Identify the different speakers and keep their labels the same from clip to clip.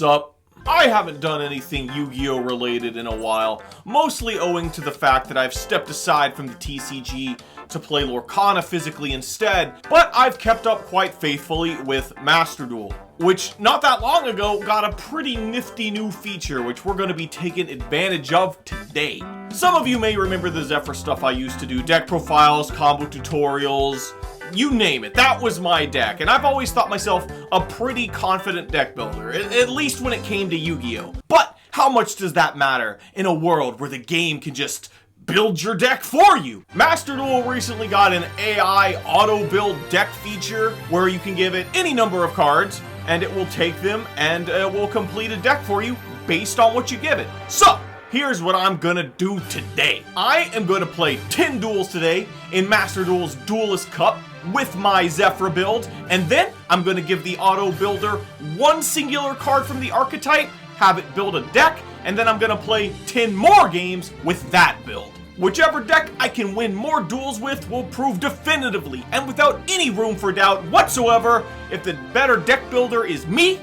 Speaker 1: Sup? I haven't done anything Yu-Gi-Oh related in a while, mostly owing to the fact that I've stepped aside from the TCG to play Lorcana physically instead, but I've kept up quite faithfully with Master Duel, which not that long ago got a pretty nifty new feature which we're going to be taking advantage of today. Some of you may remember the Zefra stuff I used to do, deck profiles, combo tutorials, you name it. That was my deck, and I've always thought myself a pretty confident deck builder, at least when it came to Yu-Gi-Oh! But how much does that matter in a world where the game can just build your deck for you? Master Duel recently got an AI auto-build deck feature where you can give it any number of cards, and it will take them and it will complete a deck for you based on what you give it. So, here's what I'm gonna do today. I am gonna play 10 duels today in Master Duel's Duelist Cup with my Zefra build, and then I'm gonna give the auto builder one singular card from the archetype, have it build a deck, and then I'm gonna play 10 more games with that build. Whichever deck I can win more duels with will prove definitively and without any room for doubt whatsoever if the better deck builder is me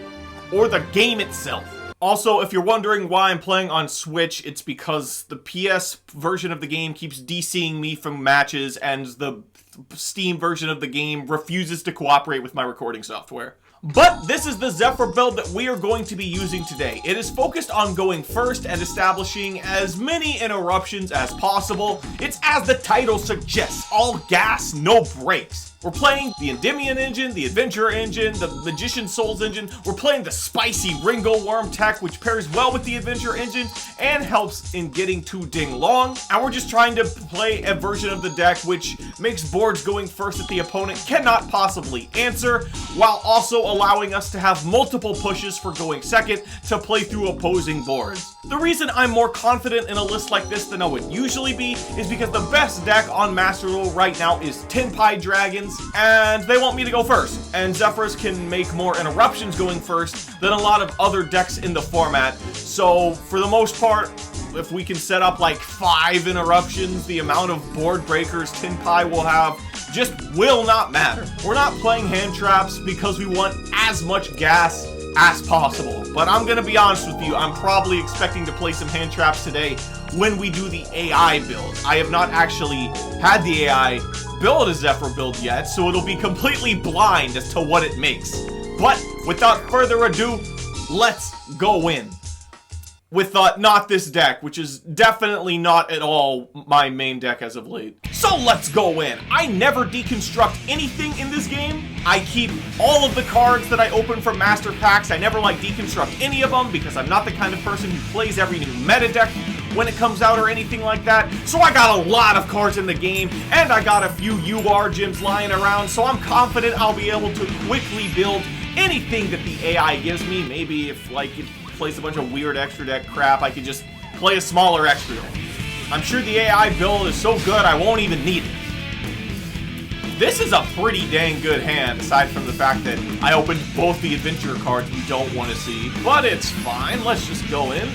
Speaker 1: or the game itself. Also, if you're wondering why I'm playing on Switch, it's because the PS version of the game keeps DCing me from matches and the Steam version of the game refuses to cooperate with my recording software. But this is the Zefra build that we are going to be using today. It is focused on going first and establishing as many interruptions as possible. It's as the title suggests, all gas, no brakes. We're playing the Endymion engine, the Adventurer engine, the Magician Souls engine. We're playing the spicy Ringo Worm tech, which pairs well with the Adventurer engine and helps in getting too ding long. And we're just trying to play a version of the deck which makes boards going first that the opponent cannot possibly answer, while also allowing us to have multiple pushes for going second to play through opposing boards. The reason I'm more confident in a list like this than I would usually be is because the best deck on Master Duel right now is Tenpai Dragons, and they want me to go first. And Zefras can make more interruptions going first than a lot of other decks in the format. So for the most part, if we can set up like 5 interruptions, the amount of board breakers Tenpai will have just will not matter. We're not playing hand traps because we want as much gas as possible. But I'm gonna be honest with you, I'm probably expecting to play some hand traps today when we do the AI build. I have not actually had the AI build a Zefra build yet, so it'll be completely blind as to what it makes. But without further ado, let's go in with not this deck, which is definitely not at all my main deck as of late. So let's go in. I never deconstruct anything in this game. I keep all of the cards that I open from master packs. I never like deconstruct any of them because I'm not the kind of person who plays every new meta deck when it comes out or anything like that. So I got a lot of cards in the game, and I got a few UR gems lying around, so I'm confident I'll be able to quickly build anything that the AI gives me. Maybe if like it plays a bunch of weird extra deck crap, I could just play a smaller extra deck. I'm sure the AI build is so good I won't even need it. This is a pretty dang good hand, aside from the fact that I opened both the adventure cards we don't want to see. But it's fine, let's just go in.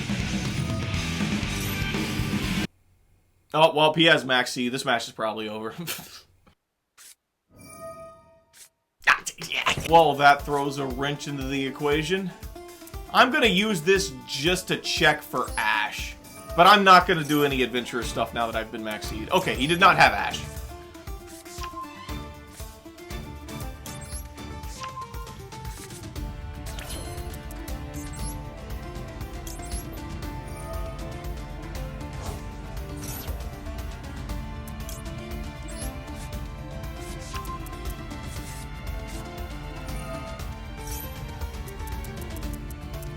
Speaker 1: Oh, well, he has Max C. This match is probably over. Well, that throws a wrench into the equation. I'm gonna use this just to check for Ash. But I'm not gonna do any adventurous stuff now that I've been Max C'd. Okay, he did not have Ash.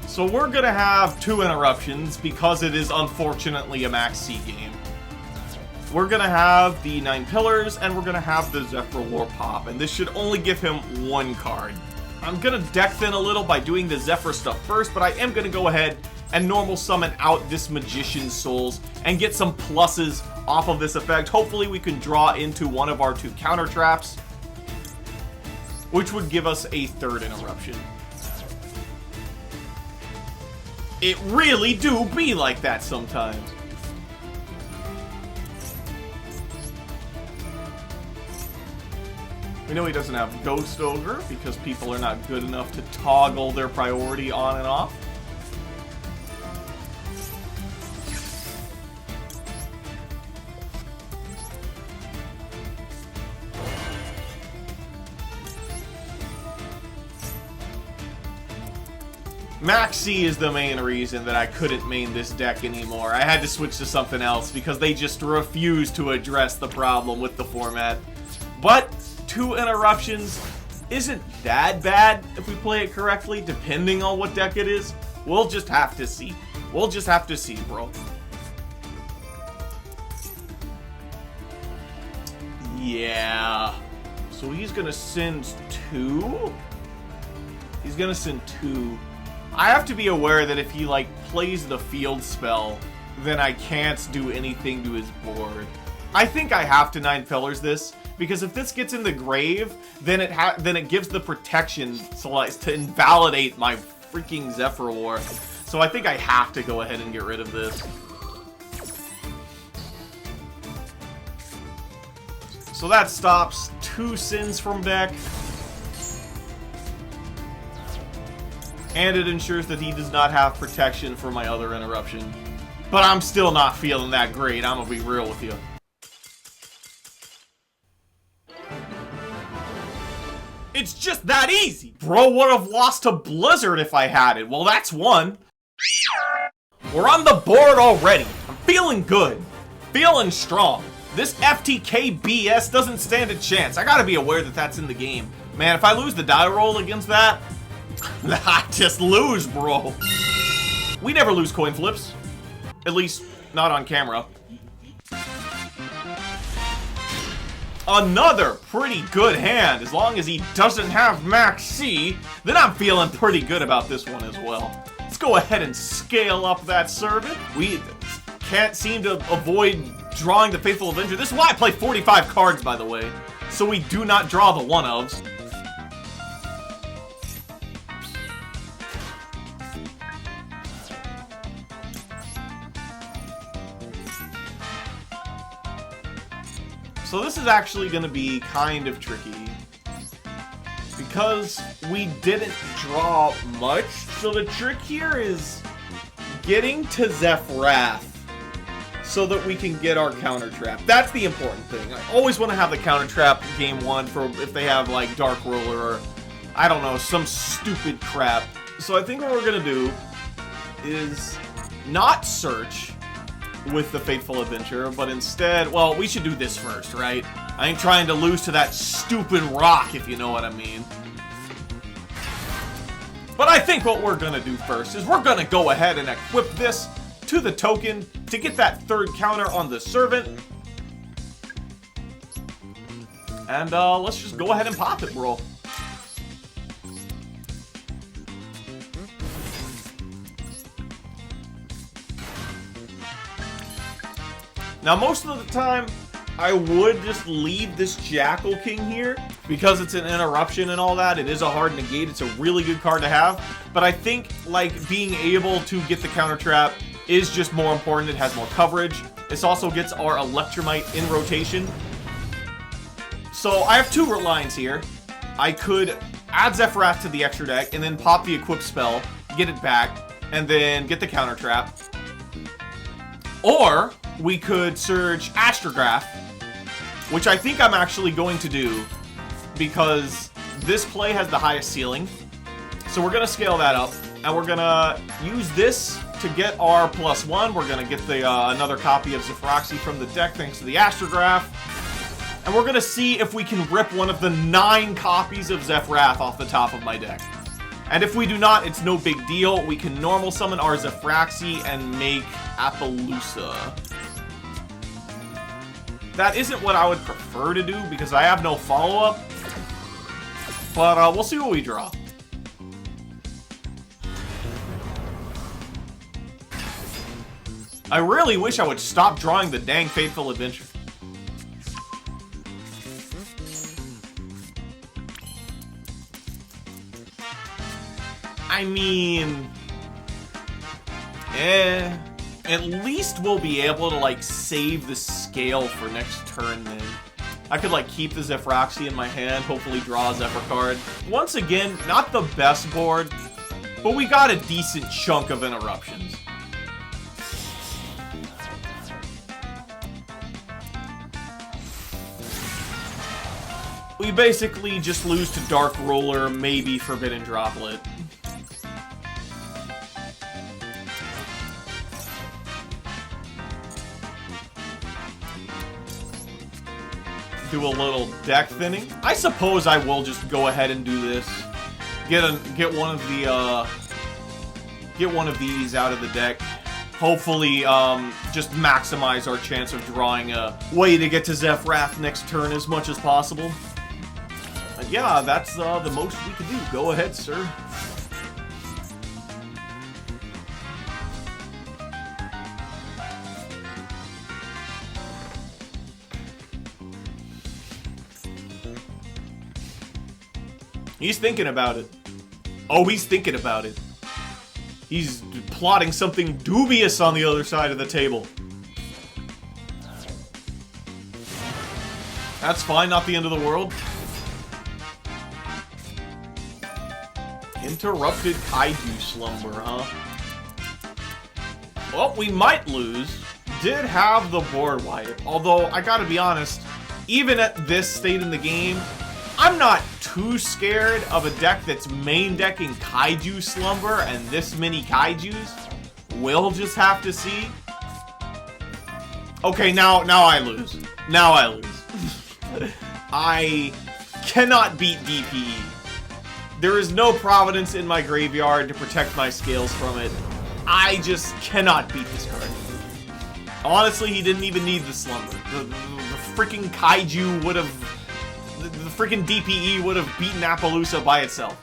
Speaker 1: So we're gonna have 2 interruptions because it is unfortunately a Max C game. We're gonna have the 9 Pillars and we're gonna have the Zefra War Pop, and this should only give him 1 card. I'm gonna deck thin a little by doing the Zefra stuff first, but I am gonna go ahead and normal summon out this Magician Souls and get some pluses off of this effect. Hopefully we can draw into one of our 2 counter traps, which would give us a 3rd interruption. It really do be like that sometimes. We know he doesn't have Ghost Ogre because people are not good enough to toggle their priority on and off. Maxi is the main reason that I couldn't main this deck anymore. I had to switch to something else because they just refused to address the problem with the format. But 2 interruptions isn't that bad if we play it correctly, depending on what deck it is. We'll just have to see. We'll just have to see, bro. Yeah. So he's gonna send 2? He's gonna send 2. I have to be aware that if he, like, plays the field spell, then I can't do anything to his board. I think I have to 9 Pillars this, because if this gets in the grave, then it gives the protection to invalidate my freaking Zefra War. So I think I have to go ahead and get rid of this. So that stops 2 sins from deck. And it ensures that he does not have protection for my other interruption. But I'm still not feeling that great, I'm gonna be real with you. It's just that easy! Bro would have lost to Blizzard if I had it. Well, that's 1. We're on the board already. I'm feeling good. Feeling strong. This FTK BS doesn't stand a chance. I gotta be aware that that's in the game. Man, if I lose the die roll against that, I just lose, bro. We never lose coin flips. At least, not on camera. Another pretty good hand. As long as he doesn't have Max C, then I'm feeling pretty good about this one as well. Let's go ahead and scale up that servant. We can't seem to avoid drawing the Faithful Avenger. This is why I play 45 cards, by the way. So we do not draw the one-ofs. So this is actually going to be kind of tricky, because we didn't draw much. So the trick here is getting to Zefra so that we can get our counter trap. That's the important thing. I always want to have the counter trap game 1 for if they have like Dark Roller or, I don't know, some stupid crap. So I think what we're going to do is not search with the Faithful Adventure, but instead, well, we should do this first, right? I ain't trying to lose to that stupid rock, if you know what I mean. But I think what we're gonna do first is we're gonna go ahead and equip this to the token to get that 3rd counter on the servant. And let's just go ahead and pop it, bro. Now, most of the time, I would just leave this Jackal King here, because it's an interruption and all that. It is a hard negate. It's a really good card to have. But I think, like, being able to get the counter trap is just more important. It has more coverage. This also gets our Electromite in rotation. So I have 2 lines here. I could add Zefra to the extra deck, and then pop the equip spell, get it back, and then get the counter trap. Or we could Surge Astrograph, which I think I'm actually going to do because this play has the highest ceiling. So we're going to scale that up, and we're going to use this to get our +1. We're going to get the another copy of Zefroxy from the deck thanks to the Astrograph. And we're going to see if we can rip one of the 9 copies of Zefrath off the top of my deck. And if we do not, it's no big deal. We can normal summon our Zefraxy and make Appaloosa. That isn't what I would prefer to do because I have no follow-up. But we'll see what we draw. I really wish I would stop drawing the dang Faithful Adventure. I mean, at least we'll be able to, like, save the scale for next turn, then. I could, like, keep the Zefroxy in my hand, hopefully draw a Zephyr card. Once again, not the best board, but we got a decent chunk of interruptions. We basically just lose to Dark Roller, maybe Forbidden Droplet. do a little deck thinning. I suppose I will just go ahead and do this. Get one of these out of the deck. Hopefully, just maximize our chance of drawing a way to get to Zefra next turn as much as possible. And yeah, that's the most we can do. Go ahead, sir. He's thinking about it. Oh, he's thinking about it. He's plotting something dubious on the other side of the table. That's fine, not the end of the world. Interrupted Kaiju Slumber, huh? Well, we might lose. Did have the board wipe. Although, I gotta be honest, even at this state in the game, I'm not too scared of a deck that's main decking Kaiju Slumber and this many Kaijus. We'll just have to see. Okay, now I lose. Now I lose. I cannot beat DPE. There is no Providence in my graveyard to protect my scales from it. I just cannot beat this card. Honestly, he didn't even need the Slumber. The freaking Kaiju would have... The freaking DPE would have beaten Appaloosa by itself.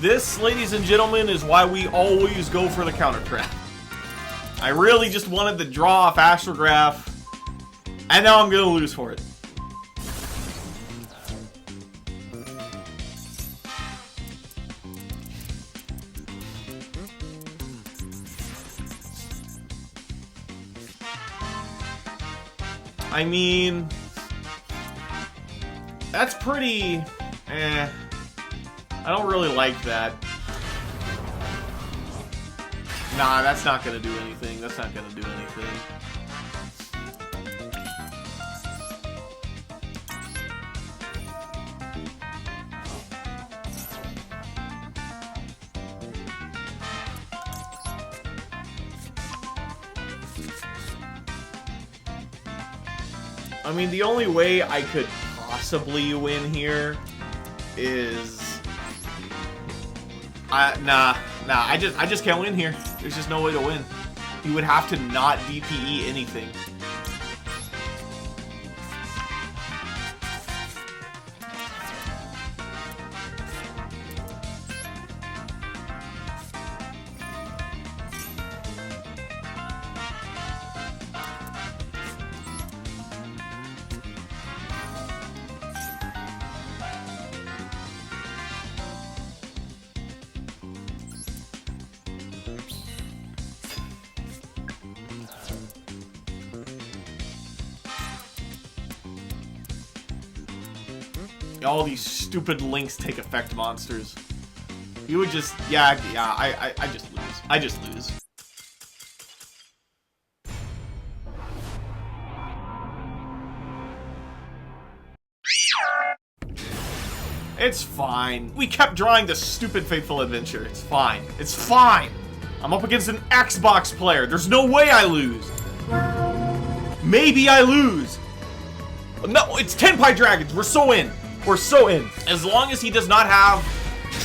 Speaker 1: This, ladies and gentlemen, is why we always go for the counter trap. I really just wanted to draw off Astrograph, and now I'm gonna lose for it. I mean, that's pretty, I don't really like that. Nah, that's not gonna do anything. That's not gonna do anything. I mean, the only way I could possibly win here is... Nah, I just can't win here. There's just no way to win. He would have to not DPE anything. All these stupid links take effect monsters. You would just, yeah, I just lose. I just lose. It's fine. We kept drawing the stupid Faithful Adventure. It's fine. It's fine. I'm up against an Xbox player. There's no way I lose. Maybe I lose. No, it's Tenpai Dragons. We're so in. We're so in. As long as he does not have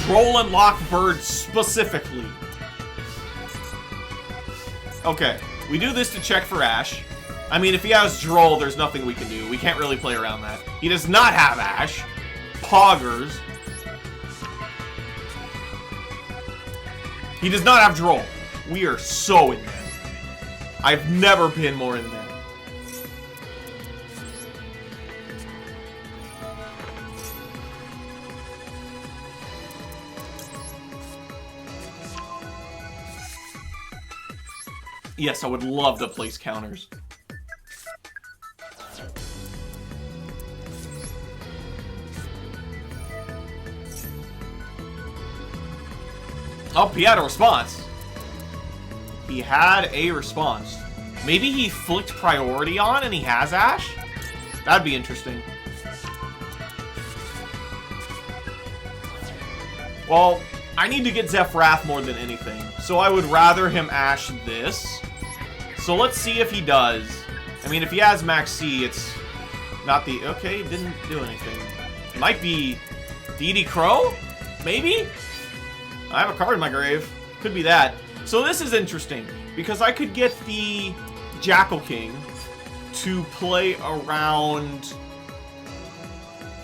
Speaker 1: Troll and Lockbird specifically. Okay, we do this to check for Ash. I mean, if he has Droll, there's nothing we can do. We can't really play around that. He does not have Ash. Poggers. He does not have Droll. We are so in there. I've never been more in there. Yes, I would love to place counters. Oh, he had a response. He had a response. Maybe he flicked priority on and he has Ash? That'd be interesting. Well, I need to get Zefra more than anything. So I would rather him Ash this. So let's see if he does. I mean, if he has Max C, it's not the... Okay, didn't do anything. It might be DD Crow? Maybe? I have a card in my grave. Could be that. So this is interesting, because I could get the Jackal King to play around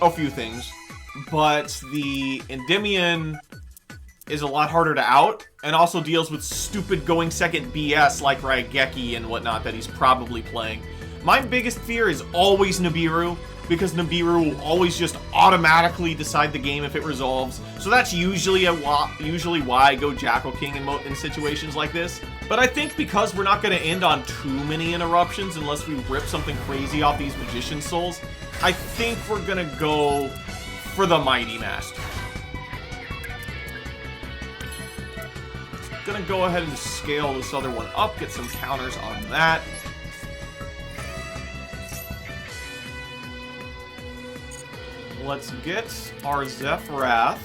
Speaker 1: a few things, but the Endymion is a lot harder to out, and also deals with stupid going second BS like Raigeki and whatnot that he's probably playing. My biggest fear is always Nibiru, because Nibiru will always just automatically decide the game if it resolves. So that's usually why I go Jackal King in situations like this. But I think because we're not going to end on too many interruptions unless we rip something crazy off these Magician Souls, I think we're going to go for the Mighty Master. Gonna go ahead and scale this other one up, get some counters on that. Let's get our Zefra.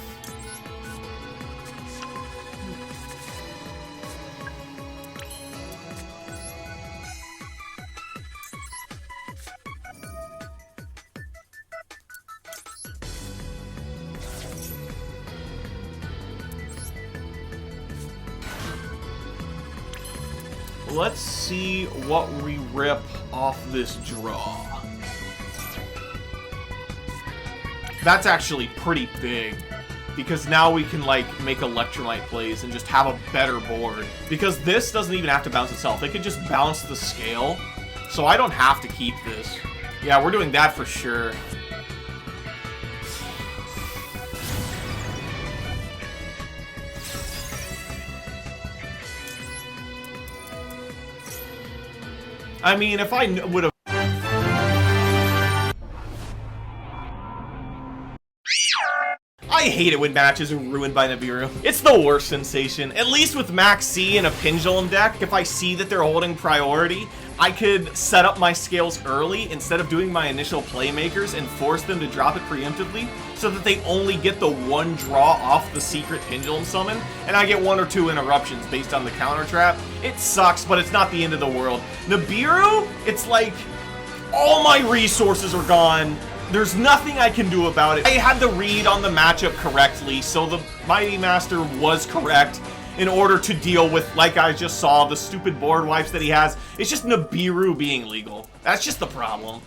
Speaker 1: Let's see what we rip off this draw. That's actually pretty big, because now we can, like, make Electromite plays and just have a better board. Because this doesn't even have to bounce itself. It could just bounce the scale, so I don't have to keep this. Yeah, we're doing that for sure. I mean, if I would have... I hate it when matches are ruined by Nibiru. It's the worst sensation. At least with Max C and a Pendulum deck, if I see that they're holding priority, I could set up my scales early instead of doing my initial playmakers and force them to drop it preemptively so that they only get the one draw off the secret Pendulum summon, and I get 1 or 2 interruptions based on the counter trap. It sucks, but it's not the end of the world. Nibiru, it's like all my resources are gone. There's nothing I can do about it. I had the read on the matchup correctly, so the Mighty Master was correct in order to deal with, like I just saw, the stupid board wipes that he has. It's just Nibiru being legal. That's just the problem.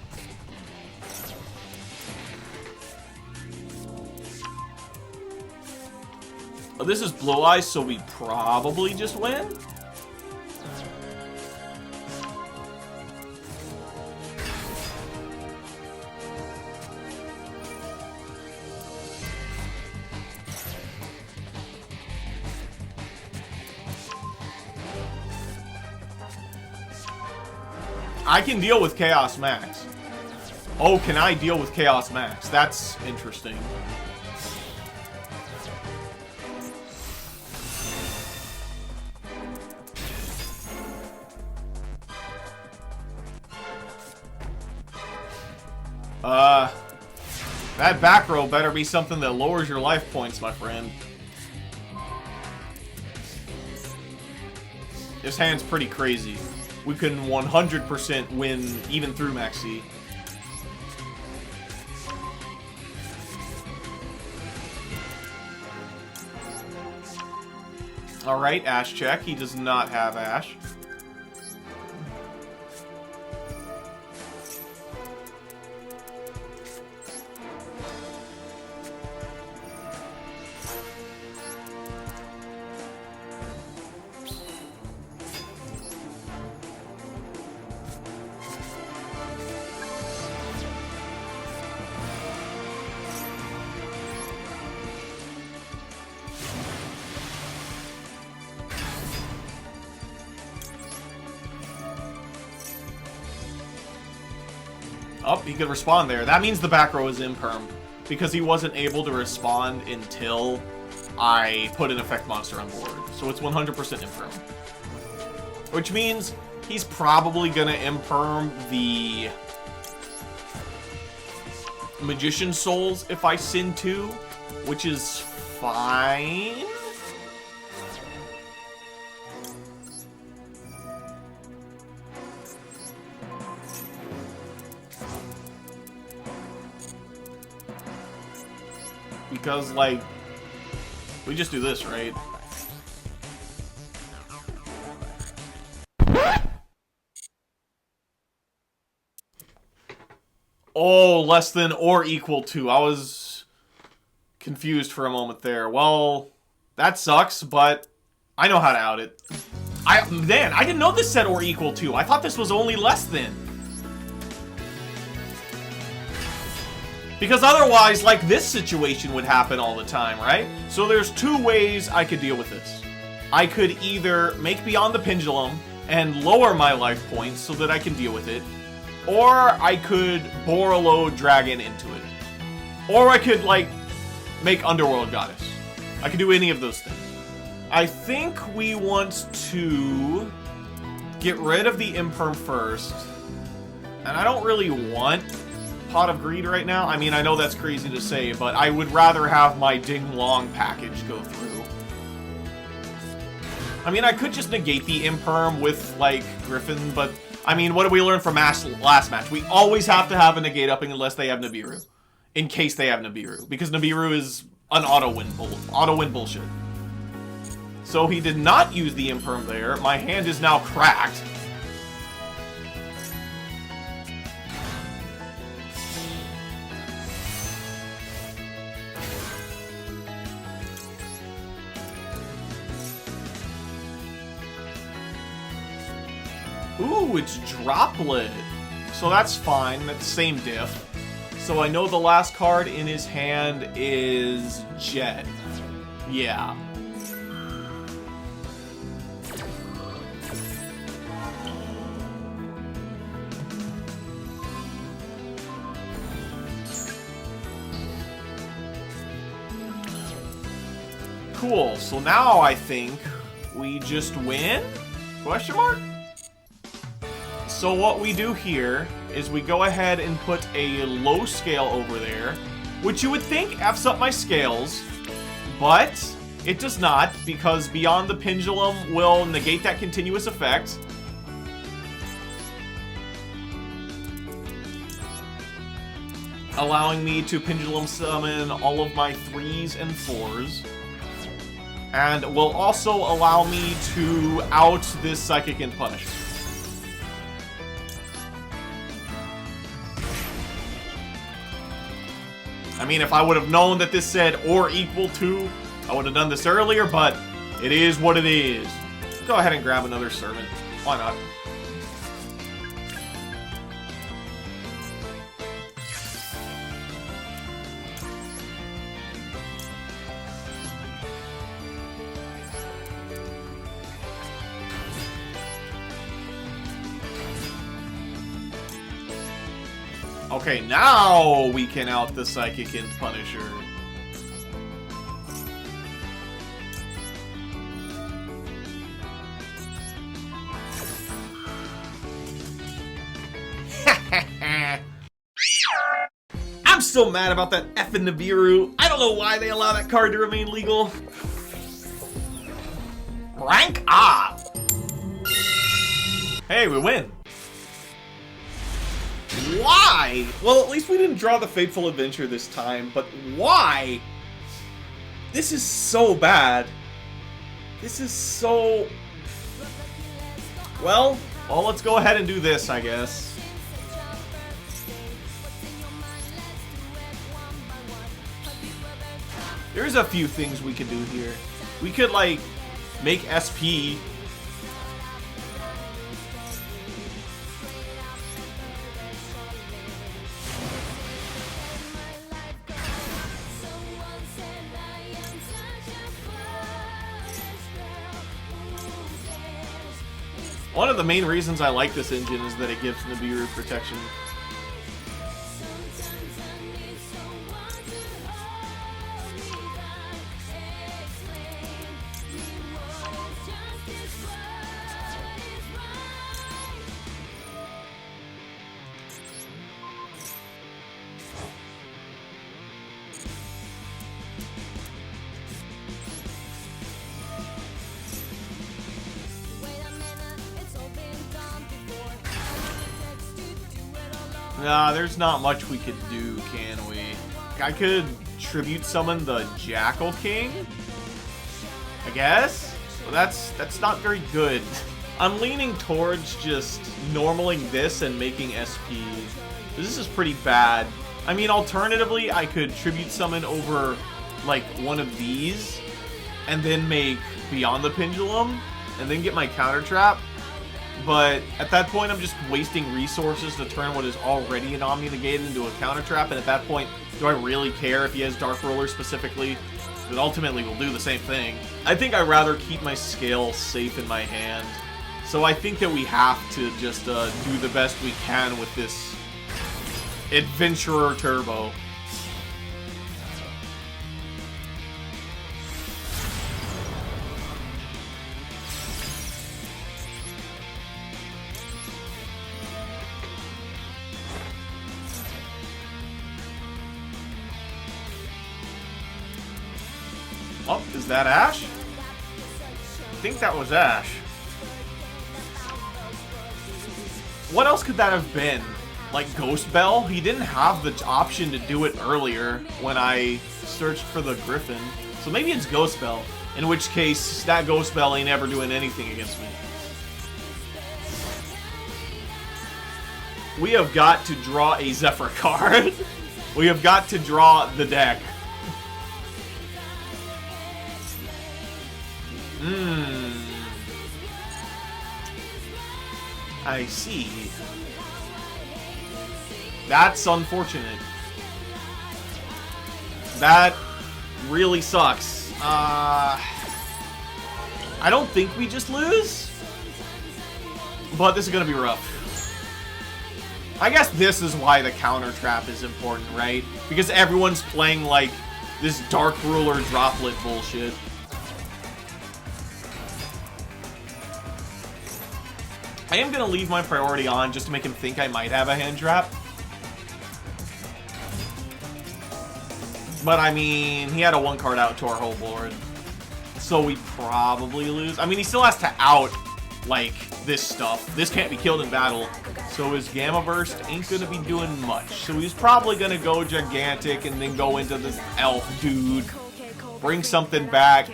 Speaker 1: Oh, this is Blue Eyes, so we probably just win? I can deal with Chaos Max. Oh, can I deal with Chaos Max? That's interesting. That back row better be something that lowers your life points, my friend. This hand's pretty crazy. We can 100% win even through Maxi. Alright, Ash check. He does not have Ash. Oh, he could respond there. That means the back row is imperm, because he wasn't able to respond until I put an effect monster on board. So it's 100% imperm. Which means he's probably gonna imperm the Magician Souls if I sin 2, which is fine. Because, like, we just do this, right? Oh, less than or equal to. I was confused for a moment there. Well, that sucks, but I know how to out it. Man, I didn't know this said or equal to. I thought this was only less than. Because otherwise, like, this situation would happen all the time, right? So there's two ways I could deal with this. I could either make Beyond the Pendulum and lower my life points so that I can deal with it, or I could Borreload Dragon into it. Or I could, like, make Underworld Goddess. I could do any of those things. I think we want to get rid of the Imperm first. And I don't really want Pot of Greed right now. I mean, I know that's crazy to say, but I would rather have my Ding Long package go through. I mean, I could just negate the Imperm with, like, Griffin, but, I mean, what did we learn from last match? We always have to have a negate upping unless they have Nibiru. In case they have Nibiru. Because Nibiru is an auto-win bullshit. So he did not use the Imperm there. My hand is now cracked. Ooh, it's Droplet. So that's fine. That's the same diff. So I know the last card in his hand is Jet. Yeah. Cool. So now I think we just win? Question mark? So what we do here is we go ahead and put a low scale over there, which you would think F's up my scales, but it does not, because Beyond the Pendulum will negate that continuous effect. Allowing me to Pendulum Summon all of my 3s and 4s. And will also allow me to out this Psychic and Punish. I mean, if I would have known that this said or equal to, I would have done this earlier, but it is what it is. Go ahead and grab another servant. Why not? Okay, now we can out the Psychic and Punisher. I'm still mad about that effing Nibiru. I don't know why they allow that card to remain legal. Rank up! Hey, we win. Why? Well, at least we didn't draw the Fateful Adventure this time, but why? This is so bad. This is so... Well, let's go ahead and do this, I guess. There's a few things we could do here. We could, like, make SP... One of the main reasons I like this engine is that it gives Nibiru protection. Nah, there's not much we could do, can we? I could tribute summon the Jackal King, I guess? Well, that's not very good. I'm leaning towards just normaling this and making SP. This is pretty bad. I mean, alternatively, I could tribute summon over, like, one of these, and then make Beyond the Pendulum, and then get my counter trap. But at that point, I'm just wasting resources to turn what is already an Omni Negate into a counter trap, and at that point, do I really care if he has Dark Roller specifically? It ultimately will do the same thing. I think I'd rather keep my scale safe in my hand. So I think that we have to just do the best we can with this Adventurer Turbo. Oh, is that Ash? I think that was Ash. What else could that have been? Like Ghost Bell? He didn't have the option to do it earlier when I searched for the Griffin. So maybe it's Ghost Bell. In which case, that Ghost Bell ain't ever doing anything against me. We have got to draw a Zefra card. We have got to draw the deck. I see. That's unfortunate. That really sucks. I don't think we just lose, but this is gonna be rough. I guess this is why the counter trap is important, right? Because everyone's playing like this Dark Ruler droplet bullshit. I am going to leave my priority on just to make him think I might have a hand trap. But I mean, he had a 1 card out to our whole board. So we probably lose. I mean, he still has to out, like, this stuff. This can't be killed in battle. So his Gamma Burst ain't going to be doing much. So he's probably going to go Gigantic and then go into this Elf dude. Bring something back.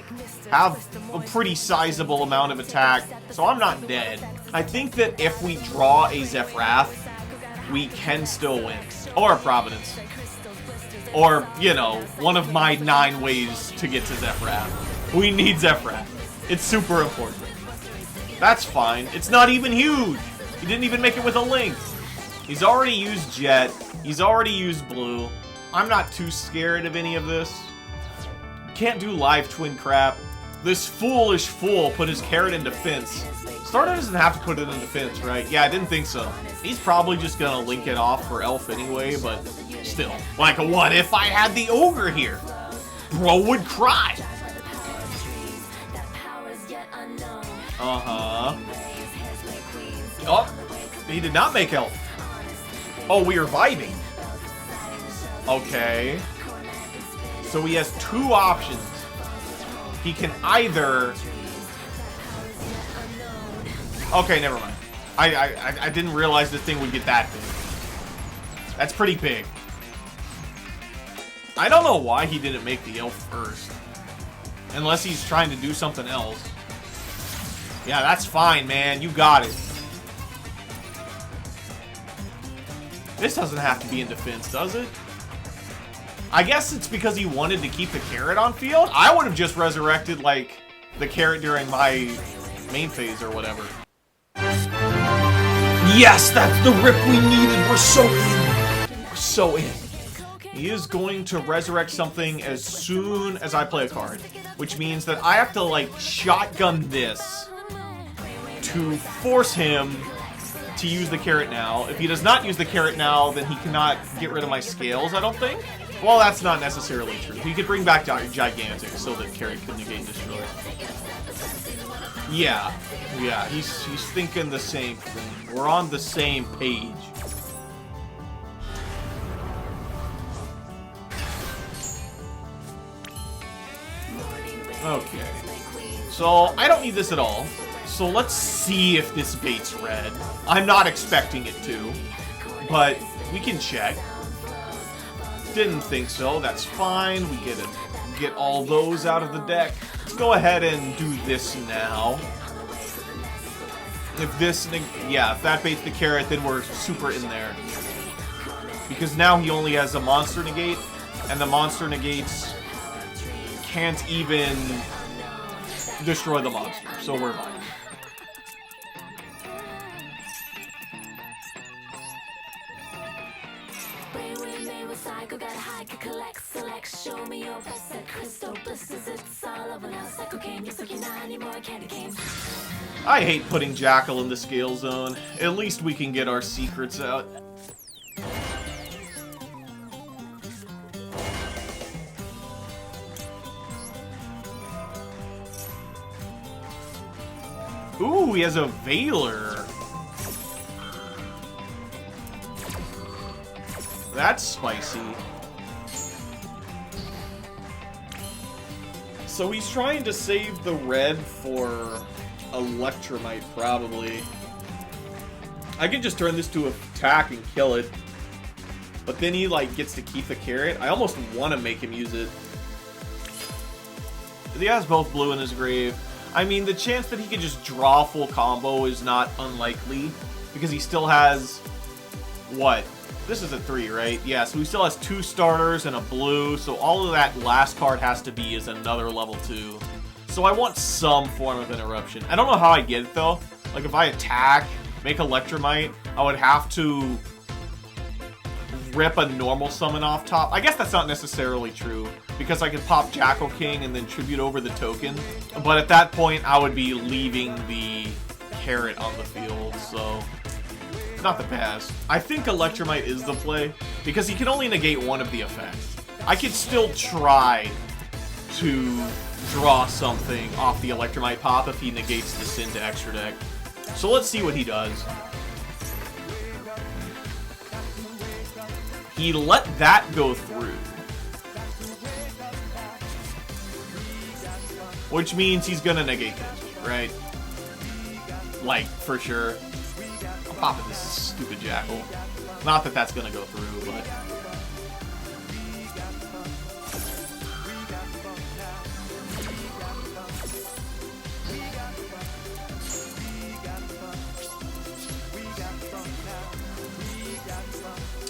Speaker 1: Have a pretty sizable amount of attack. So I'm not dead. I think that if we draw a Zefra, we can still win. Or a Providence. Or, you know, one of my 9 ways to get to Zefra. We need Zefra. It's super important. That's fine. It's not even huge. He didn't even make it with a link. He's already used Jet. He's already used Blue. I'm not too scared of any of this. Can't do live twin crap. This foolish fool put his carrot in defense. Starter doesn't have to put it in defense, right? Yeah, I didn't think so. He's probably just gonna link it off for Elf anyway, but still. Like, what if I had the Ogre here? Bro would cry. Uh-huh. Oh, he did not make Elf. Oh, we are vibing. Okay. So he has 2 options. He can either... Okay, never mind. I didn't realize this thing would get that big. That's pretty big. I don't know why he didn't make the Elf first. Unless he's trying to do something else. Yeah, that's fine, man. You got it. This doesn't have to be in defense, does it? I guess it's because he wanted to keep the carrot on field. I would have just resurrected, like, the carrot during my main phase or whatever. Yes, that's the rip we needed. We're so in. We're so in. He is going to resurrect something as soon as I play a card. Which means that I have to, like, shotgun this to force him to use the carrot now. If he does not use the carrot now, then he cannot get rid of my scales, I don't think. Well, that's not necessarily true. He could bring back Gigantic so that carrot can negate destroy. Yeah, he's thinking the same thing. We're on the same page. Okay. So, I don't need this at all. So let's see if this baits red. I'm not expecting it to. But We can check. Didn't think so. That's fine. We get all those out of the deck. Let's go ahead and do this now. If this, yeah, if that baits the carrot, then we're super in there. Because now he only has a monster negate, and the monster negates can't even destroy the monster, so we're fine. I hate putting Jackal in the scale zone. At least we can get our secrets out. Ooh, he has a Veiler. That's spicy. So he's trying to save the red for Electromite, probably. I could just turn this to attack and kill it. But then he, like, gets to keep the carrot. I almost want to make him use it. He has both blue in his grave. I mean, the chance that he could just draw a full combo is not unlikely. Because he still has... what? This is a 3, right? Yeah, so he still has 2 starters and a blue. So all of that last card has to be is another level 2. So I want some form of interruption. I don't know how I get it, though. Like, if I attack, make Electromite, I would have to rip a normal summon off top. I guess that's not necessarily true, because I could pop Jackal King and then tribute over the token. But at that point, I would be leaving the carrot on the field, so... not the best. I think Electromite is the play, because he can only negate one of the effects. I could still try to draw something off the Electromite pop if he negates the Sin to extra deck. So let's see what he does. He let that go through. Which means he's gonna negate this, right? Like, for sure. I'm popping this stupid Jackal. Not that that's gonna go through, but...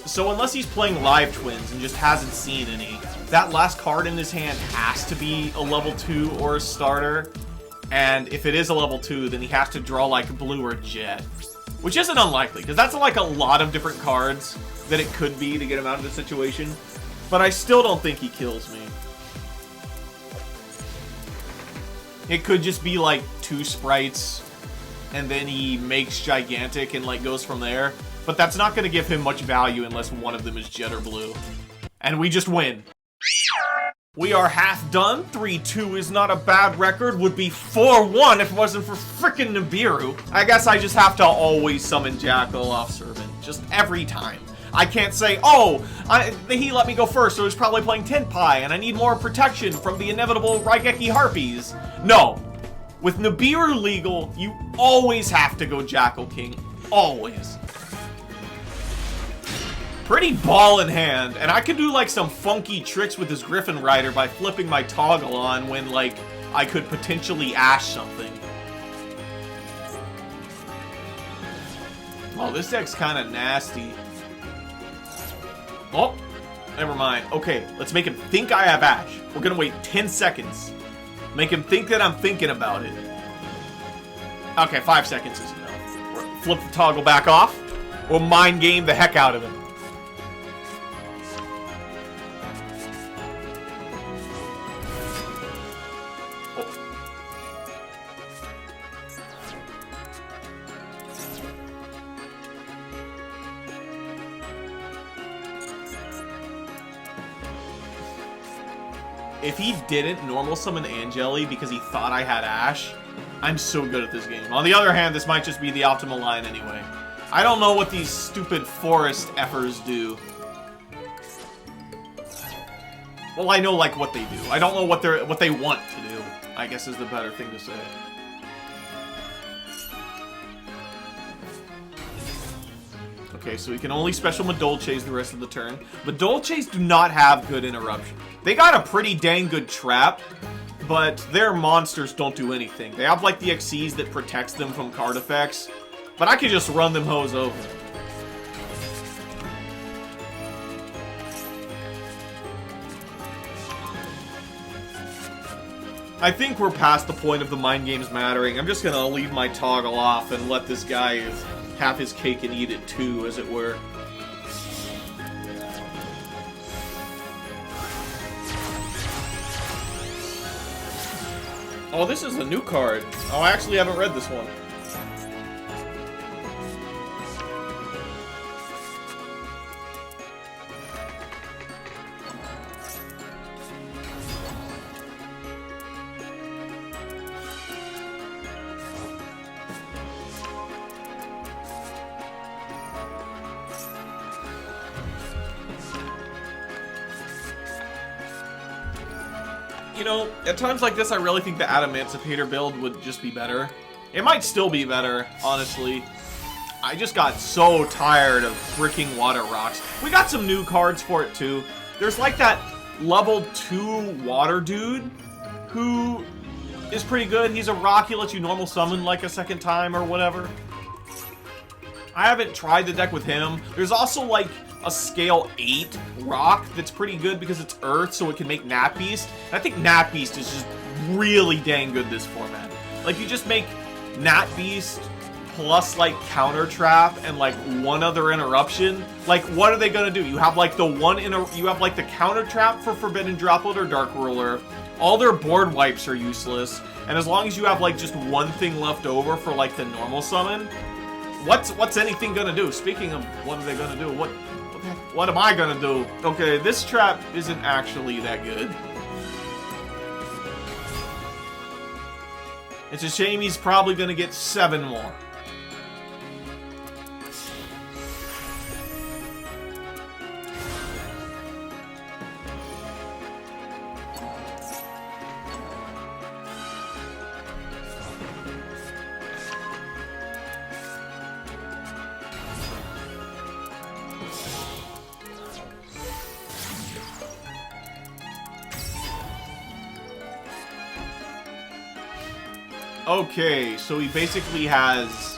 Speaker 1: so unless he's playing Live Twins and just hasn't seen any, that last card in his hand has to be a level 2 or a starter. And if it is a level 2, then he has to draw like Blue or Jet. Which isn't unlikely, because that's like a lot of different cards that it could be to get him out of the situation. But I still don't think he kills me. It could just be like 2 sprites, and then he makes Gigantic and like goes from there. But that's not going to give him much value unless one of them is Jet or Blue. And we just win. We are half done. 3-2 is not a bad record. Would be 4-1 if it wasn't for frickin' Nibiru. I guess I just have to always summon Jackal off Servant. Just every time. I can't say, oh, he let me go first, so he's probably playing Tenpai, and I need more protection from the inevitable Raigeki Harpies. No. With Nibiru legal, you always have to go Jackal King. Always. Pretty ball in hand, and I could do like some funky tricks with this Griffin Rider by flipping my toggle on when like I could potentially ash something. Oh, this deck's kind of nasty. Oh, never mind. Okay, let's make him think I have ash. We're gonna wait 10 seconds. Make him think that I'm thinking about it. Okay, 5 seconds is enough. Flip the toggle back off. We'll mind game the heck out of him. If he didn't normal summon Angeli because he thought I had Ash, I'm so good at this game. On the other hand, this might just be the optimal line anyway. I don't know what these stupid forest effers do. Well, I know like what they do. I don't know what they want to do, I guess is the better thing to say. Okay, so we can only special Madolches the rest of the turn. Madolches do not have good interruption. They got a pretty dang good trap, but their monsters don't do anything. They have like the Xyz that protects them from card effects, but I could just run them hoes over. I think we're past the point of the mind games mattering. I'm just gonna leave my toggle off and let this guy have his cake and eat it too, as it were. Oh, this is a new card. Oh, I actually haven't read this one. You know, at times like this, I really think the Adamancipator build would just be better. It might still be better, honestly. I just got so tired of freaking Water Rocks. We got some new cards for it, too. There's like that level 2 water dude who is pretty good. He's a rock. He lets you normal summon like a second time or whatever. I haven't tried the deck with him. There's also like a scale 8 rock that's pretty good because it's Earth, so it can make Nat Beast. And I think Nat Beast is just really dang good this format. Like, you just make Nat Beast plus like Counter Trap and like one other interruption. Like, what are they gonna do? You have like you have like the Counter Trap for Forbidden Droplet or Dark Ruler. All their board wipes are useless, and as long as you have like just one thing left over for like the normal summon, what's anything gonna do? Speaking of what are they gonna do, what am I gonna do? Okay, this trap isn't actually that good. It's a shame he's probably gonna get 7 more. Okay, so he basically has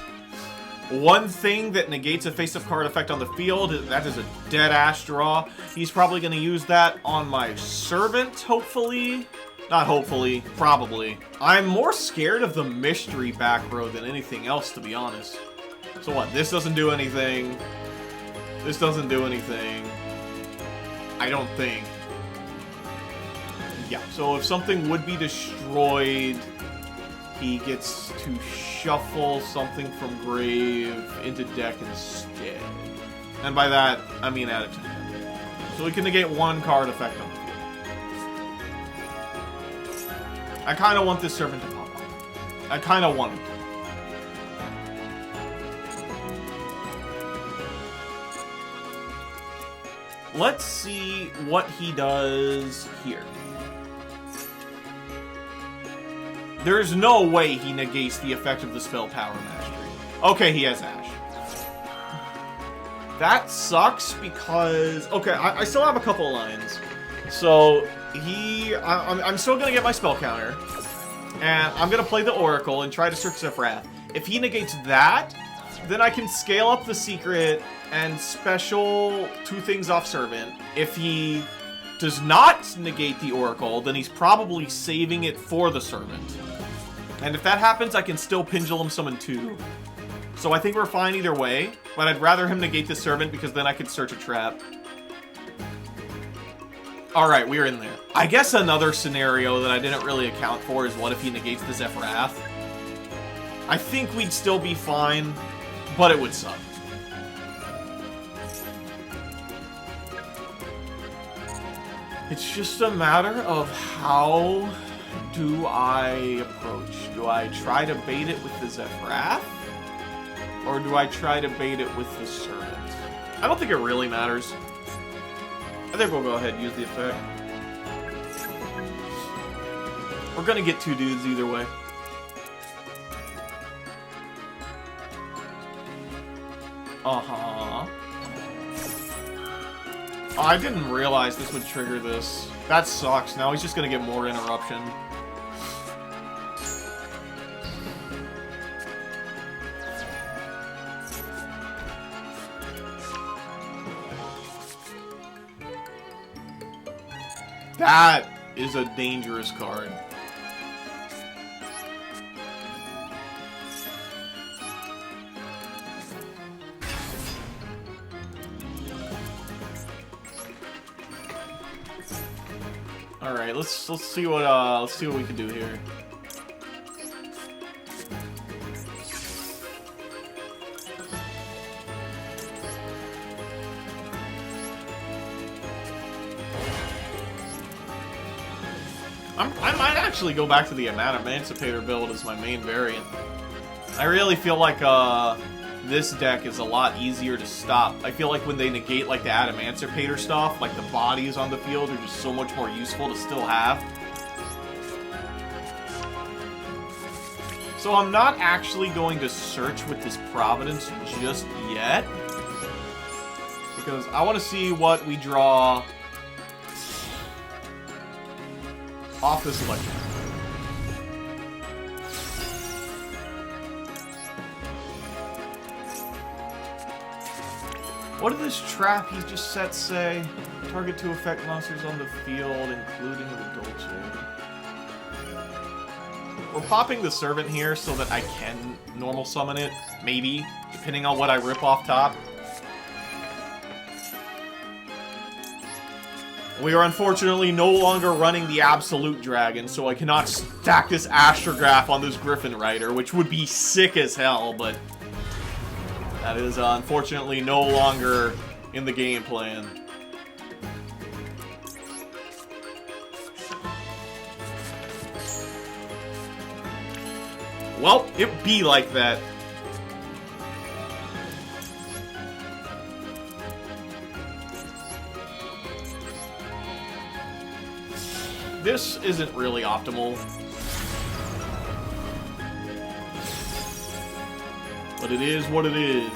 Speaker 1: one thing that negates a face-up card effect on the field. That is a dead-ass draw. He's probably going to use that on my Servant, hopefully. Not hopefully, probably. I'm more scared of the mystery back row than anything else, to be honest. So what, this doesn't do anything. This doesn't do anything. I don't think. Yeah, so if something would be destroyed, he gets to shuffle something from grave into deck instead. And by that, I mean add it to hand. So we can negate one card effect on the field. I kind of want this Servant to pop up. I kind of want it to. Let's see what he does here. There's no way he negates the effect of the spell Power Mastery. Okay, he has Ash. That sucks because... Okay, I still have a couple lines. So, I'm still going to get my spell counter. And I'm going to play the Oracle and try to search Zefra. If he negates that, then I can scale up the secret and special 2 things off Servant. If he does not negate the Oracle, then he's probably saving it for the Servant. And if that happens, I can still Pendulum Summon 2. So I think we're fine either way, but I'd rather him negate the Servant because then I could search a trap. Alright, we're in there. I guess another scenario that I didn't really account for is what if he negates the Zefra. I think we'd still be fine, but it would suck. It's just a matter of how do I approach? Do I try to bait it with the Zefra? Or do I try to bait it with the Servant? I don't think it really matters. I think we'll go ahead and use the effect. We're gonna get 2 dudes either way. Uh-huh. Oh, I didn't realize this would trigger this. That sucks. Now he's just gonna get more interruption. That is a dangerous card. All right, let's see what we can do here. I might actually go back to the Emancipator build as my main variant. I really feel like this deck is a lot easier to stop. I feel like when they negate like the Emancipator stuff, like the bodies on the field are just so much more useful to still have. So I'm not actually going to search with this Providence just yet, because I want to see what we draw off this selection. What did this trap he just set say? Target to affect monsters on the field, including the Dolce. We're popping the Servant here so that I can normal summon it, maybe, depending on what I rip off top. We are unfortunately no longer running the Absolute Dragon, so I cannot stack this Astrograph on this Griffin Rider, which would be sick as hell, but that is unfortunately no longer in the game plan. Well, it be like that. This isn't really optimal. But it is what it is.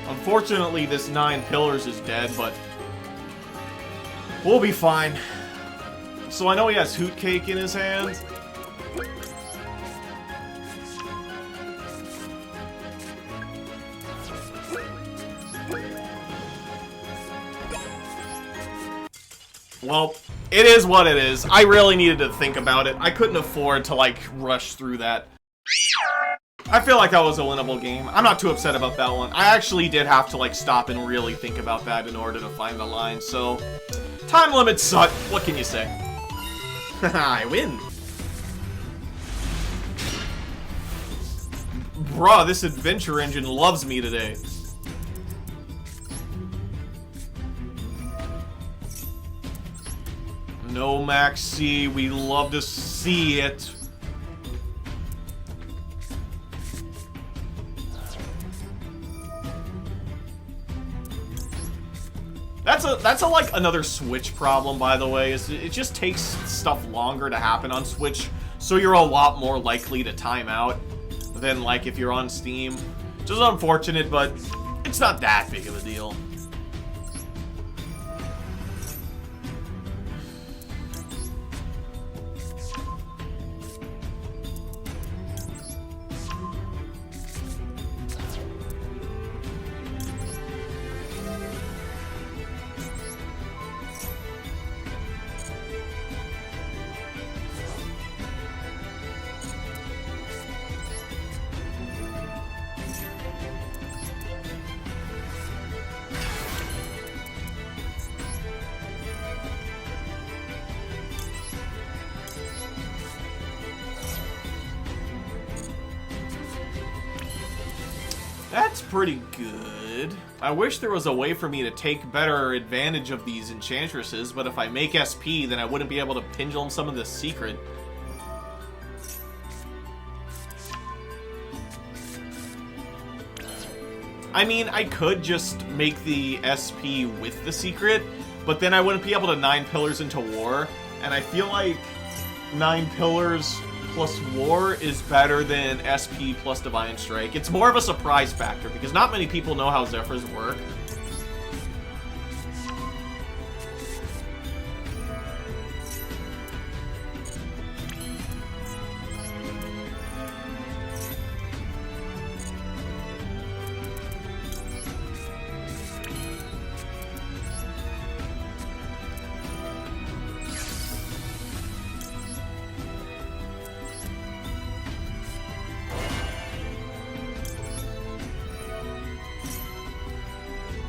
Speaker 1: Unfortunately, this 9 Pillars is dead, but we'll be fine. So I know he has Hoot Cake in his hand. Well, it is what it is. I really needed to think about it. I couldn't afford to, like, rush through that. I feel like that was a winnable game. I'm not too upset about that one. I actually did have to, like, stop and really think about that in order to find the line, so time limits suck. What can you say? I win. Bruh, this adventure engine loves me today. No Maxi, we love to see it. That's a like another Switch problem, by the way. Is it just takes stuff longer to happen on Switch, so you're a lot more likely to time out than like if you're on Steam. Which is unfortunate, but it's not that big of a deal. That's pretty good. I wish there was a way for me to take better advantage of these enchantresses, but if I make SP, then I wouldn't be able to pendulum summon the secret. I mean, I could just make the SP with the secret, but then I wouldn't be able to 9 pillars into war, and I feel like 9 pillars plus war is better than SP plus Divine Strike. It's more of a surprise factor, because not many people know how Zefras work.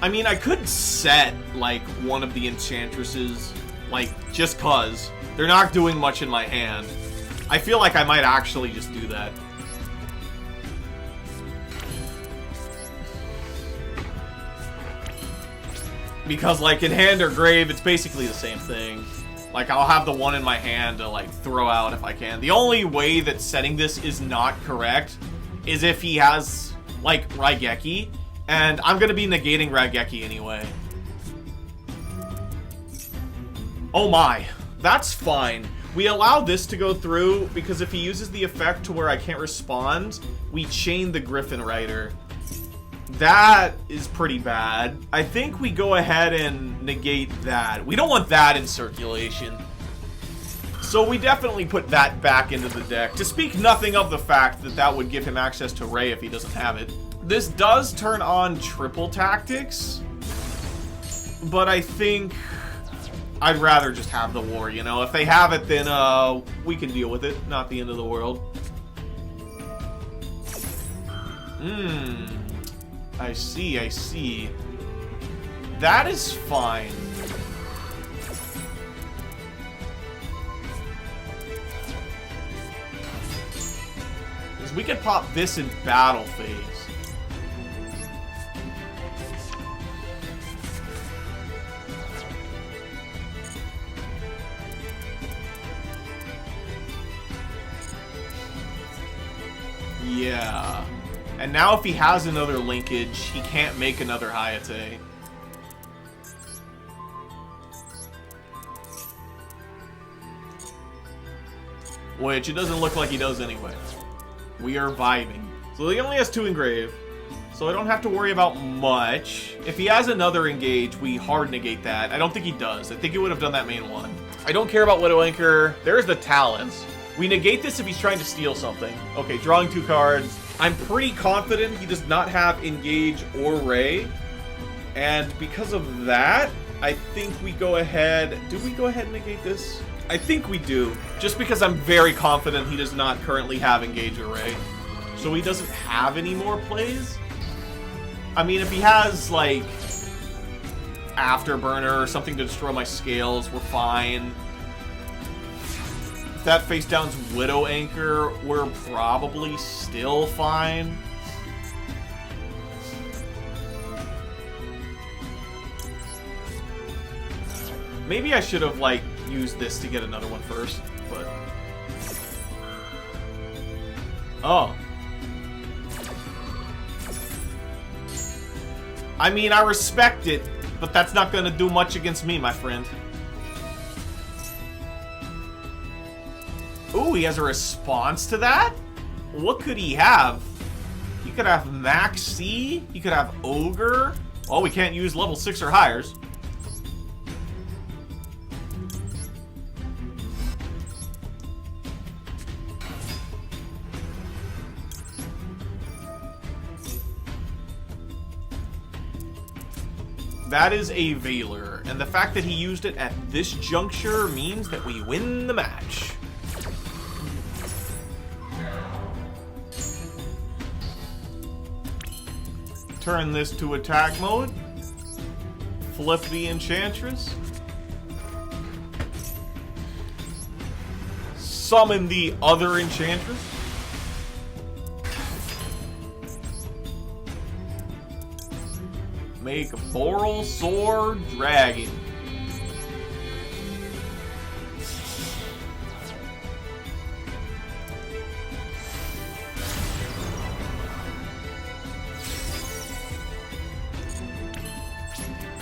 Speaker 1: I mean, I could set, like, one of the enchantresses, like, just cause. They're not doing much in my hand. I feel like I might actually just do that. Because, like, in hand or grave, it's basically the same thing. Like, I'll have the one in my hand to, like, throw out if I can. The only way that setting this is not correct is if he has, like, Raigeki. And I'm going to be negating Raigeki anyway. Oh my. That's fine. We allow this to go through because if he uses the effect to where I can't respond, we chain the Griffin Rider. That is pretty bad. I think we go ahead and negate that. We don't want that in circulation. So we definitely put that back into the deck. To speak nothing of the fact that that would give him access to Ray if he doesn't have it. This does turn on triple tactics, but I think I'd rather just have the war, you know? If they have it, then we can deal with it. Not the end of the world. I see, I see. That is fine. Because we could pop this in battle phase. Yeah. And now if he has another linkage, he can't make another Hayate. Which it doesn't look like he does anyway. We are vibing. So he only has 2 engrave. So I don't have to worry about much. If he has another engage, we hard negate that. I don't think he does. I think he would have done that main one. I don't care about Widow Anchor. There's the Talons. We negate this if he's trying to steal something. Okay, drawing 2 cards. I'm pretty confident he does not have Engage or Ray. And because of that, I think we go ahead... Do we go ahead and negate this? I think we do. Just because I'm very confident he does not currently have Engage or Ray. So he doesn't have any more plays? I mean, if he has, like, Afterburner or something to destroy my scales, we're fine. If that face down's Widow Anchor, we're probably still fine. Maybe I should have, like, used this to get another one first, but... Oh. I mean, I respect it, but that's not gonna do much against me, my friend. Ooh, he has a response to that? What could he have? He could have Max C. He could have Ogre. Well, we can't use level 6 or higher. That is a Veiler, and the fact that he used it at this juncture means that we win the match. Turn this to attack mode. Flip the Enchantress. Summon the other Enchantress. make Boral Sword Dragon.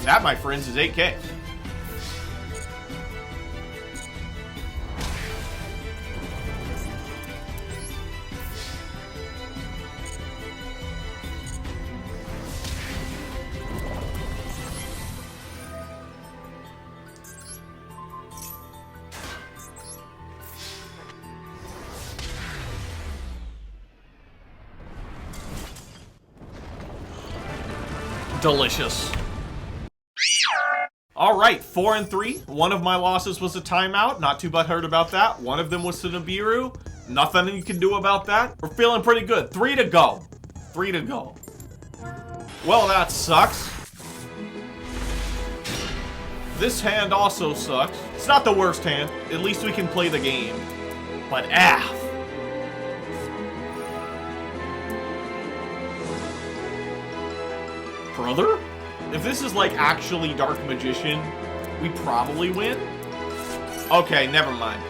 Speaker 1: That, my friends, is 8K. Delicious. Alright, 4 and 3. One of my losses was a timeout. Not too butthurt about that. One of them was to Nibiru. Nothing you can do about that. We're feeling pretty good. 3 to go. 3 to go. Well, that sucks. This hand also sucks. It's not the worst hand. At least we can play the game. But brother? If this is like actually Dark Magician, we probably win. Okay, never mind.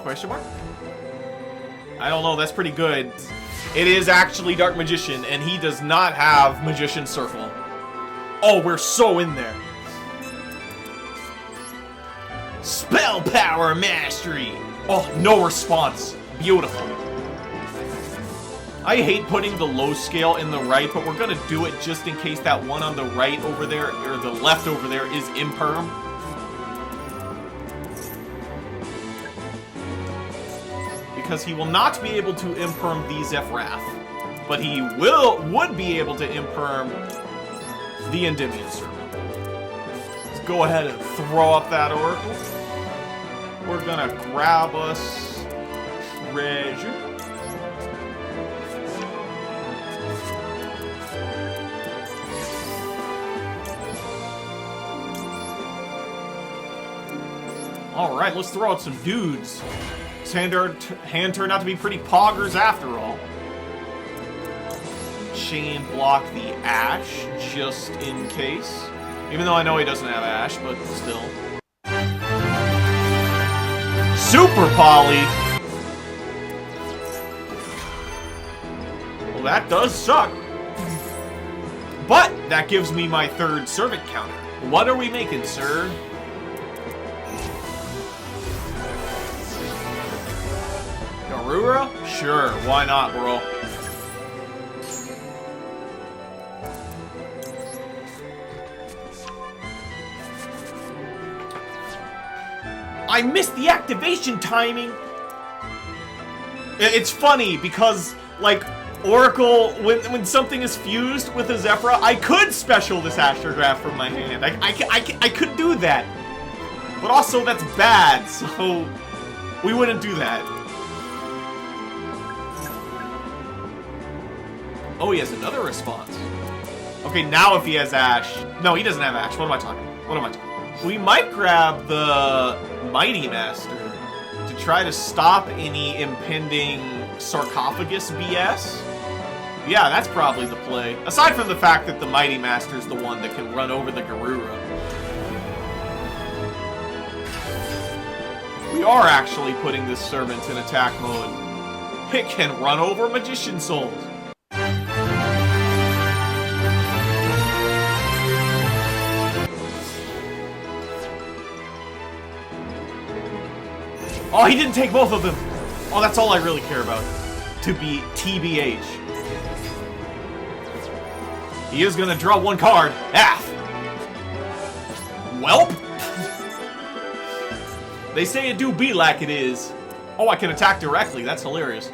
Speaker 1: Question mark? I don't know, that's pretty good. It is actually Dark Magician, and he does not have Magician Circle. Oh, we're so in there. Spell Power Mastery! Oh, no response. Beautiful. I hate putting the low scale in the right, but we're gonna do it just in case that one on the right over there, or the left over there, is imperm. Because he will not be able to imperm the Zefra, but he would be able to imperm the Endymion Serpent. Let's go ahead and throw up that Oracle. We're gonna grab us treasure. Alright, let's throw out some dudes. This hand turned out to be pretty poggers after all. Chain block the Ash, just in case. Even though I know he doesn't have Ash, but still. Super Poly! Well, that does suck. But that gives me my third servant counter. What are we making, sir? Garura? Sure, why not, bro? I missed the activation timing! It's funny because, like, Oracle, when something is fused with a Zefra, I could special this Astrograph from my hand. I could do that. But also, that's bad, so we wouldn't do that. Oh, he has another response. Okay, now if he has Ash... No, he doesn't have Ash. What am I talking about? What am I talking about? We might grab the Mighty Master to try to stop any impending sarcophagus BS. Yeah, that's probably the play. Aside from the fact that the Mighty Master is the one that can run over the Garura. We are actually putting this servant in attack mode. It can run over Magician Souls. Oh, he didn't take both of them. Oh, that's all I really care about. To be TBH. He is gonna draw one card. Welp. They say it do be like it is. Oh, I can attack directly. That's hilarious.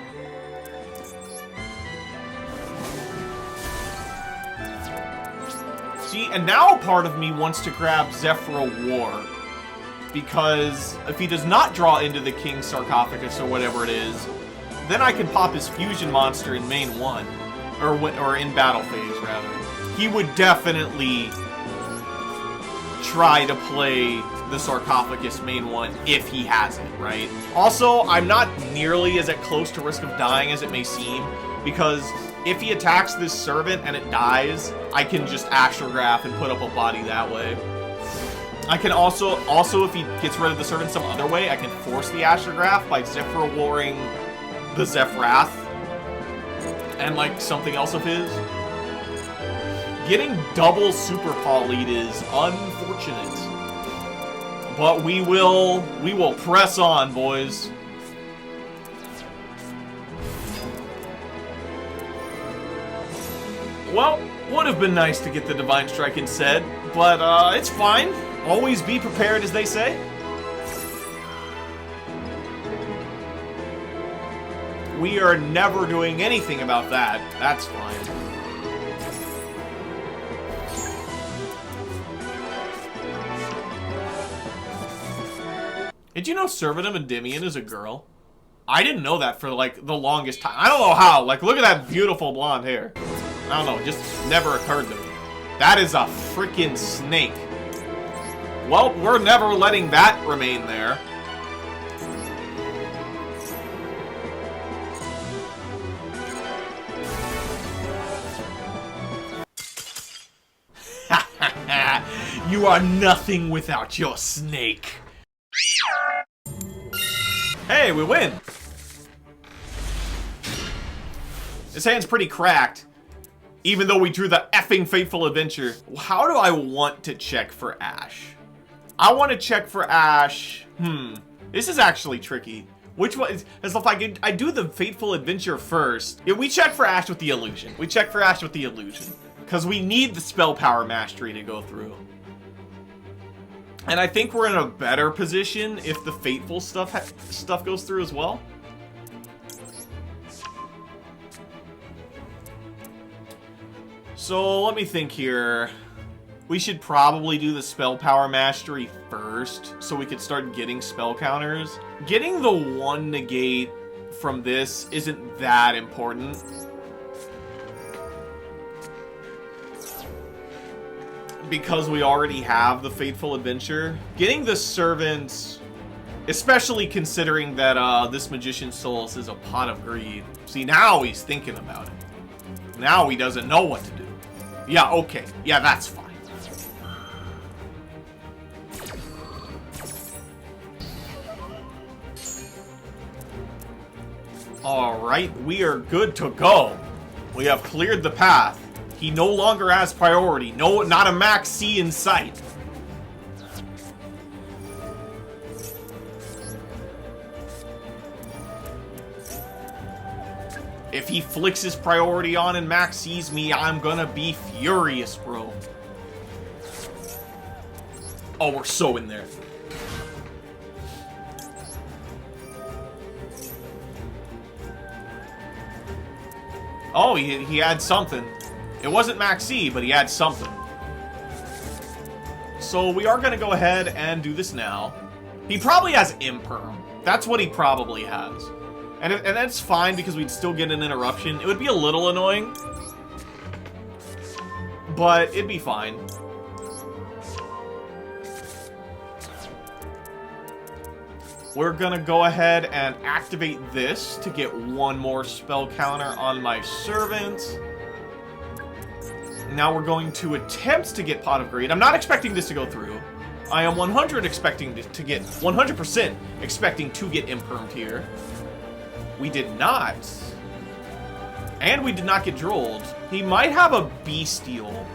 Speaker 1: See, and now part of me wants to grab Zefra War. Because if he does not draw into the King's Sarcophagus or whatever it is, then I can pop his fusion monster in main 1. Or in battle phase, rather. He would definitely try to play the sarcophagus main one if he has it, right? Also, I'm not nearly as at close to risk of dying as it may seem, because if he attacks this servant and it dies, I can just astrograph and put up a body that way. I can also if he gets rid of the servant some other way, I can force the astrograph by Zefra warring the Zefrath and like something else of his. Getting double super polyed is unfortunate. But we will press on, boys. Well, would have been nice to get the Divine Strike instead, but it's fine. Always be prepared, as they say. We are never doing anything about that. That's fine. Did you know Servatum Endymion is a girl? I didn't know that for, like, the longest time. I don't know how. Like, look at that beautiful blonde hair. I don't know. It just never occurred to me. That is a freaking snake. Well, we're never letting that remain there. You are nothing without your snake. Hey, we win! This hand's pretty cracked, even though we drew the effing Fateful Adventure. How do I want to check for Ash? I want to check for Ash. This is actually tricky. Which one is if I do the Fateful Adventure first? Yeah, we check for Ash with the illusion. We check for Ash with the illusion. Because we need the spell power mastery to go through. And I think we're in a better position if the Fateful stuff goes through as well. So let me think here. We should probably do the spell power mastery first so we could start getting spell counters. Getting the 1 negate from this isn't that important. Because we already have the Fateful Adventure. Getting the servants, especially considering that this Magician's Souls is a pot of greed. See, now he's thinking about it. Now he doesn't know what to do. Yeah, okay. Yeah, that's fine. Alright, we are good to go. We have cleared the path. He no longer has priority. No, not a max C in sight. If he flicks his priority on and max C's me, I'm gonna be furious, bro. Oh, we're so in there. Oh, he had something. It wasn't max C, but he had something. So we are going to go ahead and do this now. He probably has Imperm. That's what he probably has. And that's fine because we'd still get an interruption. It would be a little annoying, but it'd be fine. We're gonna go ahead and activate this to get 1 more spell counter on my servant. Now we're going to attempt to get Pot of Greed. I'm not expecting this to go through. I am 100% expecting to get Impermed here. We did not. And we did not get Drolled. He might have a Bestial.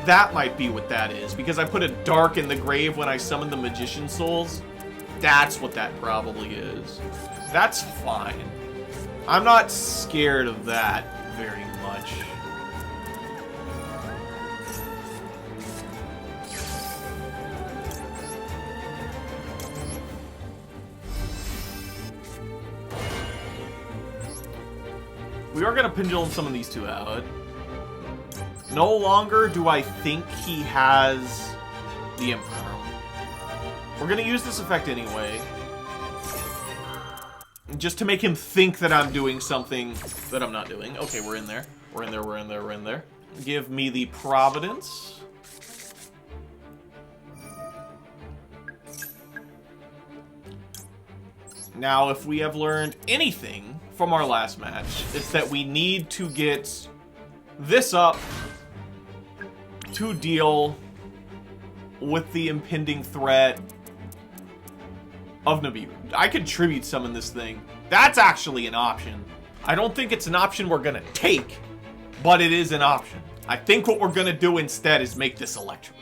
Speaker 1: That might be what that is, because I put a Dark in the grave when I summoned the Magician's Souls. That's what that probably is. That's fine. I'm not scared of that very much. We are going to pendulum some of these two out. No longer do I think he has the Emperor. We're going to use this effect anyway. Just to make him think that I'm doing something that I'm not doing. Okay, we're in there. We're in there, we're in there, we're in there. Give me the Providence. Now, if we have learned anything from our last match, it's that we need to get this up to deal with the impending threat of Nibiru. I could tribute summon this thing. That's actually an option. I don't think it's an option we're gonna take, but it is an option. I think what we're gonna do instead is make this Electro.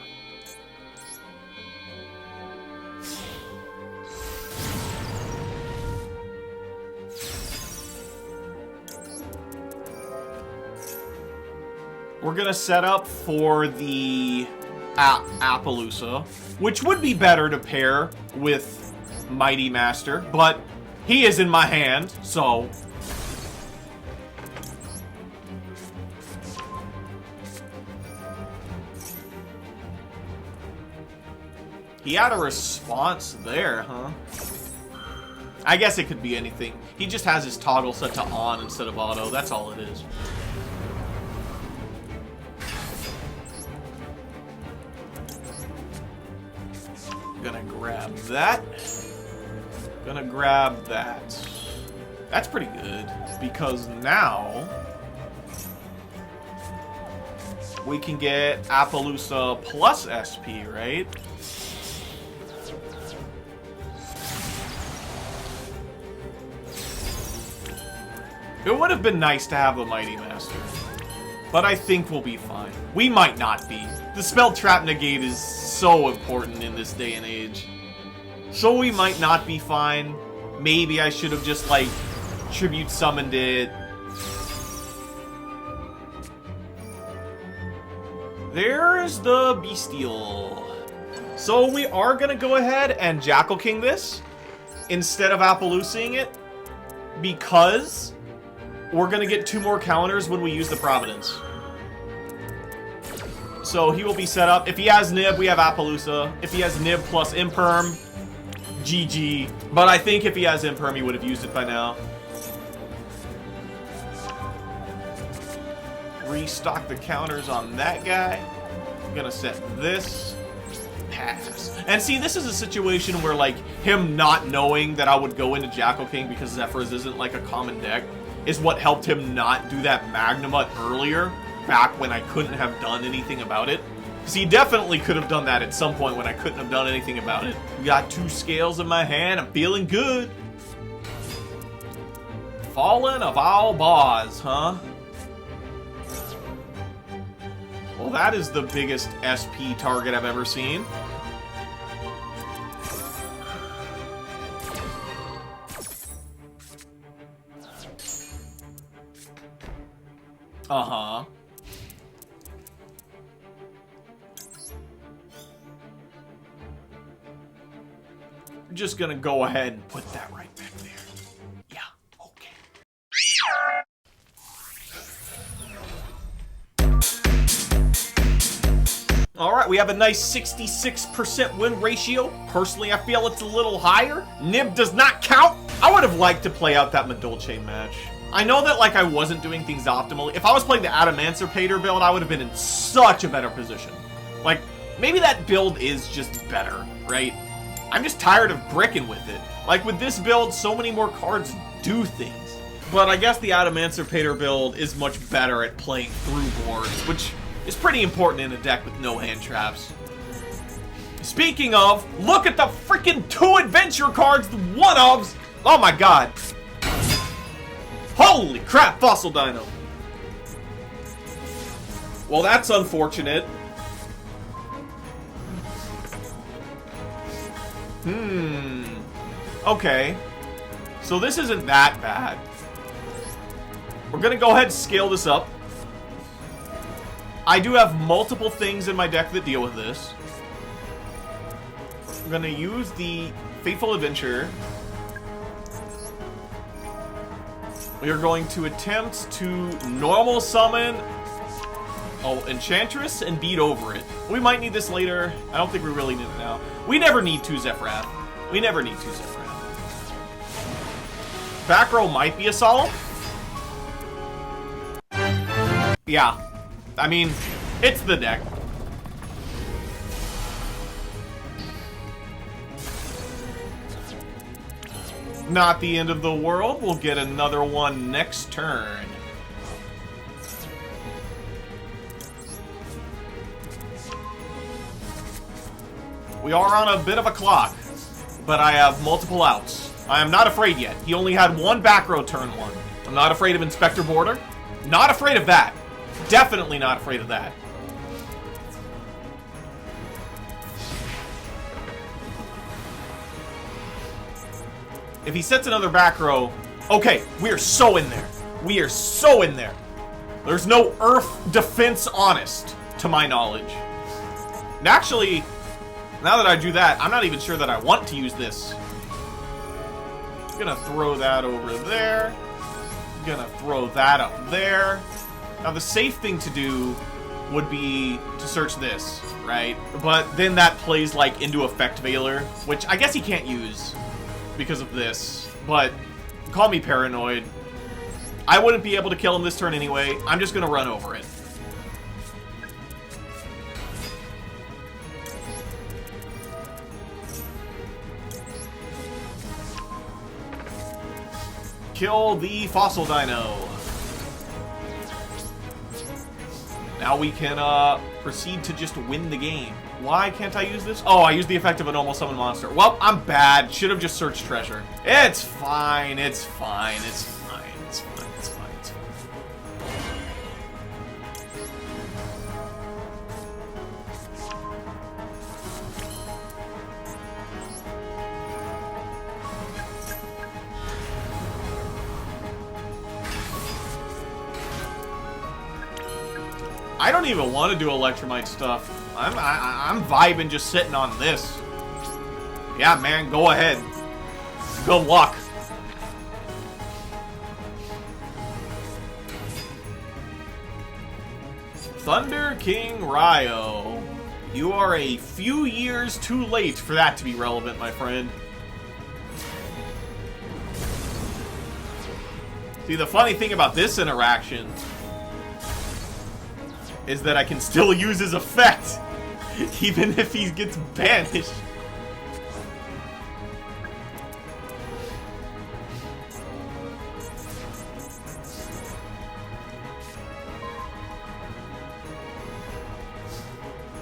Speaker 1: We're gonna set up for the Appaloosa, which would be better to pair with Mighty Master, but he is in my hand, so... He had a response there, huh? I guess it could be anything. He just has his toggle set to on instead of auto, that's all it is. Gonna grab that. Gonna grab that. That's pretty good, because now we can get Appaloosa plus SP, right? It would have been nice to have a Mighty Master, but I think we'll be fine. We might not be. The spell trap negate is so important in this day and age. So we might not be fine. Maybe I should have just, like, tribute summoned it. There's the Bestial. So we are gonna go ahead and Jackal King this instead of Appaloosing it, because we're gonna get 2 more counters when we use the Providence. So he will be set up. If he has Nib, we have Appaloosa. If he has Nib plus Imperm, GG. But I think if he has Imperm, he would have used it by now. Restock the counters on that guy. I'm gonna set this. Pass. And see, this is a situation where, like, him not knowing that I would go into Jackal King because Zefra's isn't, like, a common deck is what helped him not do that Magnamut earlier, back when I couldn't have done anything about it. Because he definitely could have done that at some point when I couldn't have done anything about it. We got 2 scales in my hand. I'm feeling good. Fallen of Al-Baz, huh? Well, that is the biggest SP target I've ever seen. Uh-huh. I'm just gonna go ahead and put that right back there. Yeah, okay. Alright, we have a nice 66% win ratio. Personally, I feel it's a little higher. Nib does not count. I would have liked to play out that Madolche match. I know that, like, I wasn't doing things optimally. If I was playing the Adamancer build, I would have been in such a better position. Like, maybe that build is just better, right? I'm just tired of bricking with it. Like, with this build, so many more cards do things. But I guess the Adamancer build is much better at playing through boards, which is pretty important in a deck with no hand traps. Speaking of, look at the freaking 2 adventure cards, the one-ofs! Oh my god. Holy crap, Fossil Dino. Well, that's unfortunate. Okay. So this isn't that bad. We're gonna go ahead and scale this up. I do have multiple things in my deck that deal with this. I'm gonna use the Fateful Adventure. We are going to attempt to normal summon Enchantress and beat over it. We might need this later. I don't think we really need it now. We never need 2 Zefra. We never need 2 Zefra. Back row might be a Solemn. Yeah. I mean, it's the deck. Not the end of the world. We'll get another one next turn. We are on a bit of a clock, but I have multiple outs. I am not afraid yet. He only had one back row turn one. I'm not afraid of Inspector Border. Not afraid of that. Definitely not afraid of that. If he sets another back row... Okay, we are so in there. We are so in there. There's no Earth defense honest, to my knowledge. And actually, now that I do that, I'm not even sure that I want to use this. Gonna throw that over there. Gonna throw that up there. Now, the safe thing to do would be to search this, right? But then that plays, like, into Effect Veiler, which I guess he can't use because of this, but call me paranoid. I wouldn't be able to kill him this turn anyway. I'm just gonna run over it. Kill the Fossil Dino. Now we can proceed to just win the game. Why can't I use this? Oh, I used the effect of a normal summon monster. Well, I'm bad. Should have just searched treasure. It's fine. It's fine. It's fine. It's fine. It's fine. It's fine. I don't even want to do Electromite stuff. I'm vibing just sitting on this. Yeah, man, go ahead. Good luck. Thunder King Ryo. You are a few years too late for that to be relevant, my friend. See, the funny thing about this interaction is that I can still use his effect, even if he gets banished.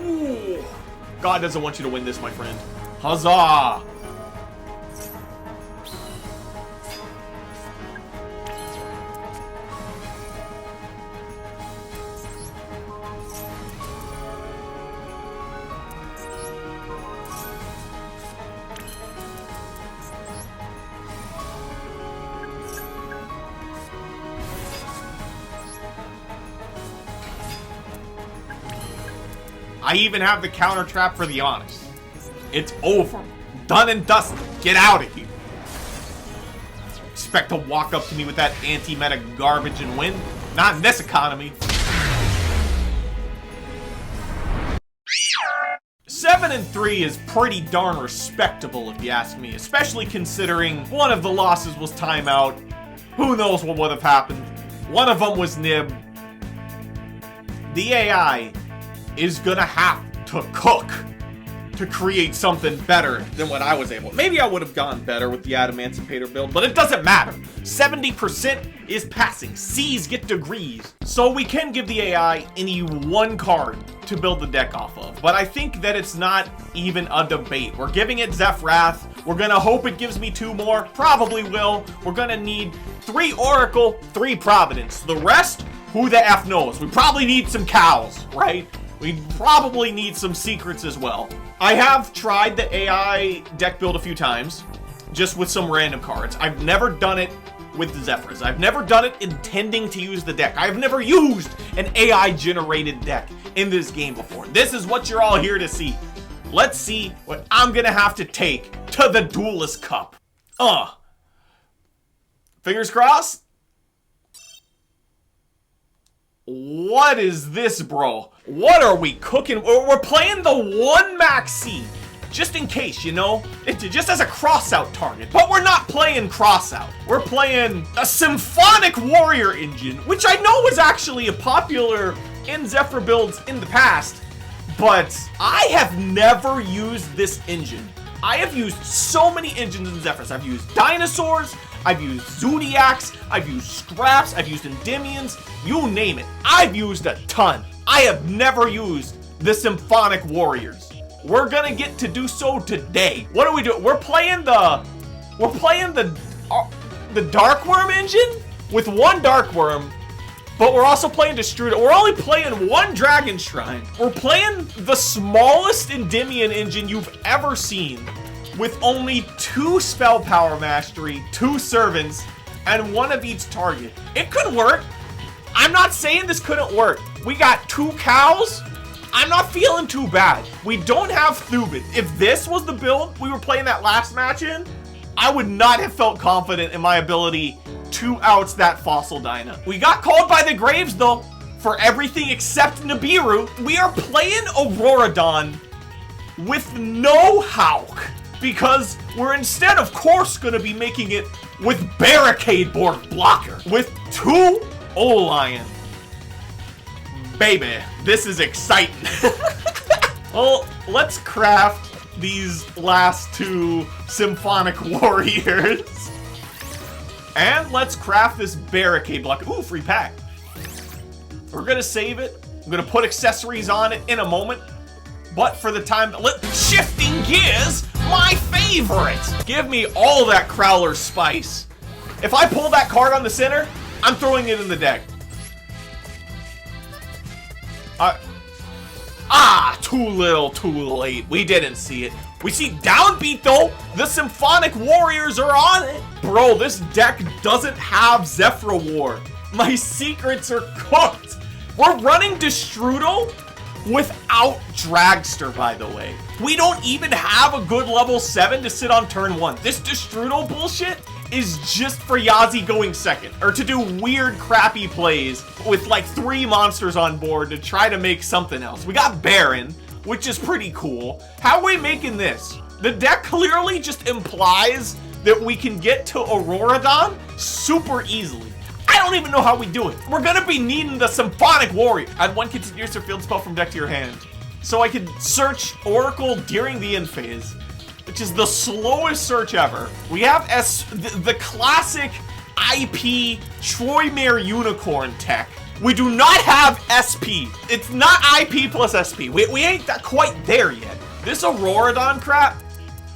Speaker 1: Ooh. God doesn't want you to win this, my friend. Huzzah! I even have the counter trap for the honest. It's over. Done and dusted. Get out of here. Expect to walk up to me with that anti-meta garbage and win? Not in this economy. 7-3 is pretty darn respectable, if you ask me. Especially considering one of the losses was timeout. Who knows what would have happened. One of them was nib. The AI is gonna have to cook to create something better than what I was able. Maybe I would have gone better with the Adamancipator build, but it doesn't matter. 70% is passing. C's get degrees. So we can give the AI any one card to build the deck off of, but I think that it's not even a debate. We're giving it Zefra. We're gonna hope it gives me 2 more. Probably will. We're gonna need 3 Oracle, 3 Providence. The rest, who the F knows? We probably need some cows, right? We probably need some secrets as well. I have tried the AI deck build a few times, just with some random cards. I've never done it with the Zefras. I've never done it intending to use the deck. I've never used an AI-generated deck in this game before. This is what you're all here to see. Let's see what I'm gonna have to take to the Duelist Cup. Fingers crossed? What is this, bro? What are we cooking? We're playing the 1 Maxi, just in case, you know? Just as a cross-out target. But we're not playing cross-out. We're playing a Symphonic Warrior engine, which I know was actually a popular in Zefra builds in the past, but I have never used this engine I have used so many engines in Zefra. I've used dinosaurs, I've used Zodiacs, I've used Scraps, I've used Endymions, you name it. I've used a ton. I have never used the Symphonic Warriors. We're gonna get to do so today. What are we doing? We're playing the Dark Worm engine with one Dark Worm, but we're also playing Destrudo. We're only playing one Dragon Shrine. We're playing the smallest Endymion engine you've ever seen with only 2 spell power mastery, 2 servants, and 1 of each target. It could work. I'm not saying this couldn't work. We got 2 cows. I'm not feeling too bad. We don't have Thubin. If this was the build we were playing that last match in, I would not have felt confident in my ability to outs that Fossil Dyna. We got called by the Graves though for everything except Nibiru. We are playing Auroradon with no Hawk because we're instead of course gonna be making it with Barricade Board Blocker with 2 Olion. Baby, this is exciting. Well, let's craft these last 2 Symphonic Warriors. And let's craft this Barricade Block. Ooh, free pack. We're gonna save it. I'm gonna put accessories on it in a moment. But for the time, shifting gears, my favorite. Give me all that Crowler spice. If I pull that card on the center, I'm throwing it in the deck. Too little, too late. We didn't see it. We see Downbeat though. The Symphonic Warriors are on it. Bro, this deck doesn't have Zefra War. My secrets are cooked. We're running Destrudo without Dragster, by the way. We don't even have a good level 7 to sit on turn 1. This Destrudo bullshit is just for Yazi going second, or to do weird crappy plays with like 3 monsters on board to try to make something else. We got Baron, which is pretty cool. How are we making this? The deck clearly just implies that we can get to Auroradon super easily. I don't even know how we do it. We're gonna be needing the Symphonic Warrior. Add 1 continuous or field spell from deck to your hand, so I can search Oracle during the end phase, which is the slowest search ever. We have the classic IP Troymare Unicorn tech. We do not have SP. It's not IP plus SP. We ain't quite there yet. This Auroradon crap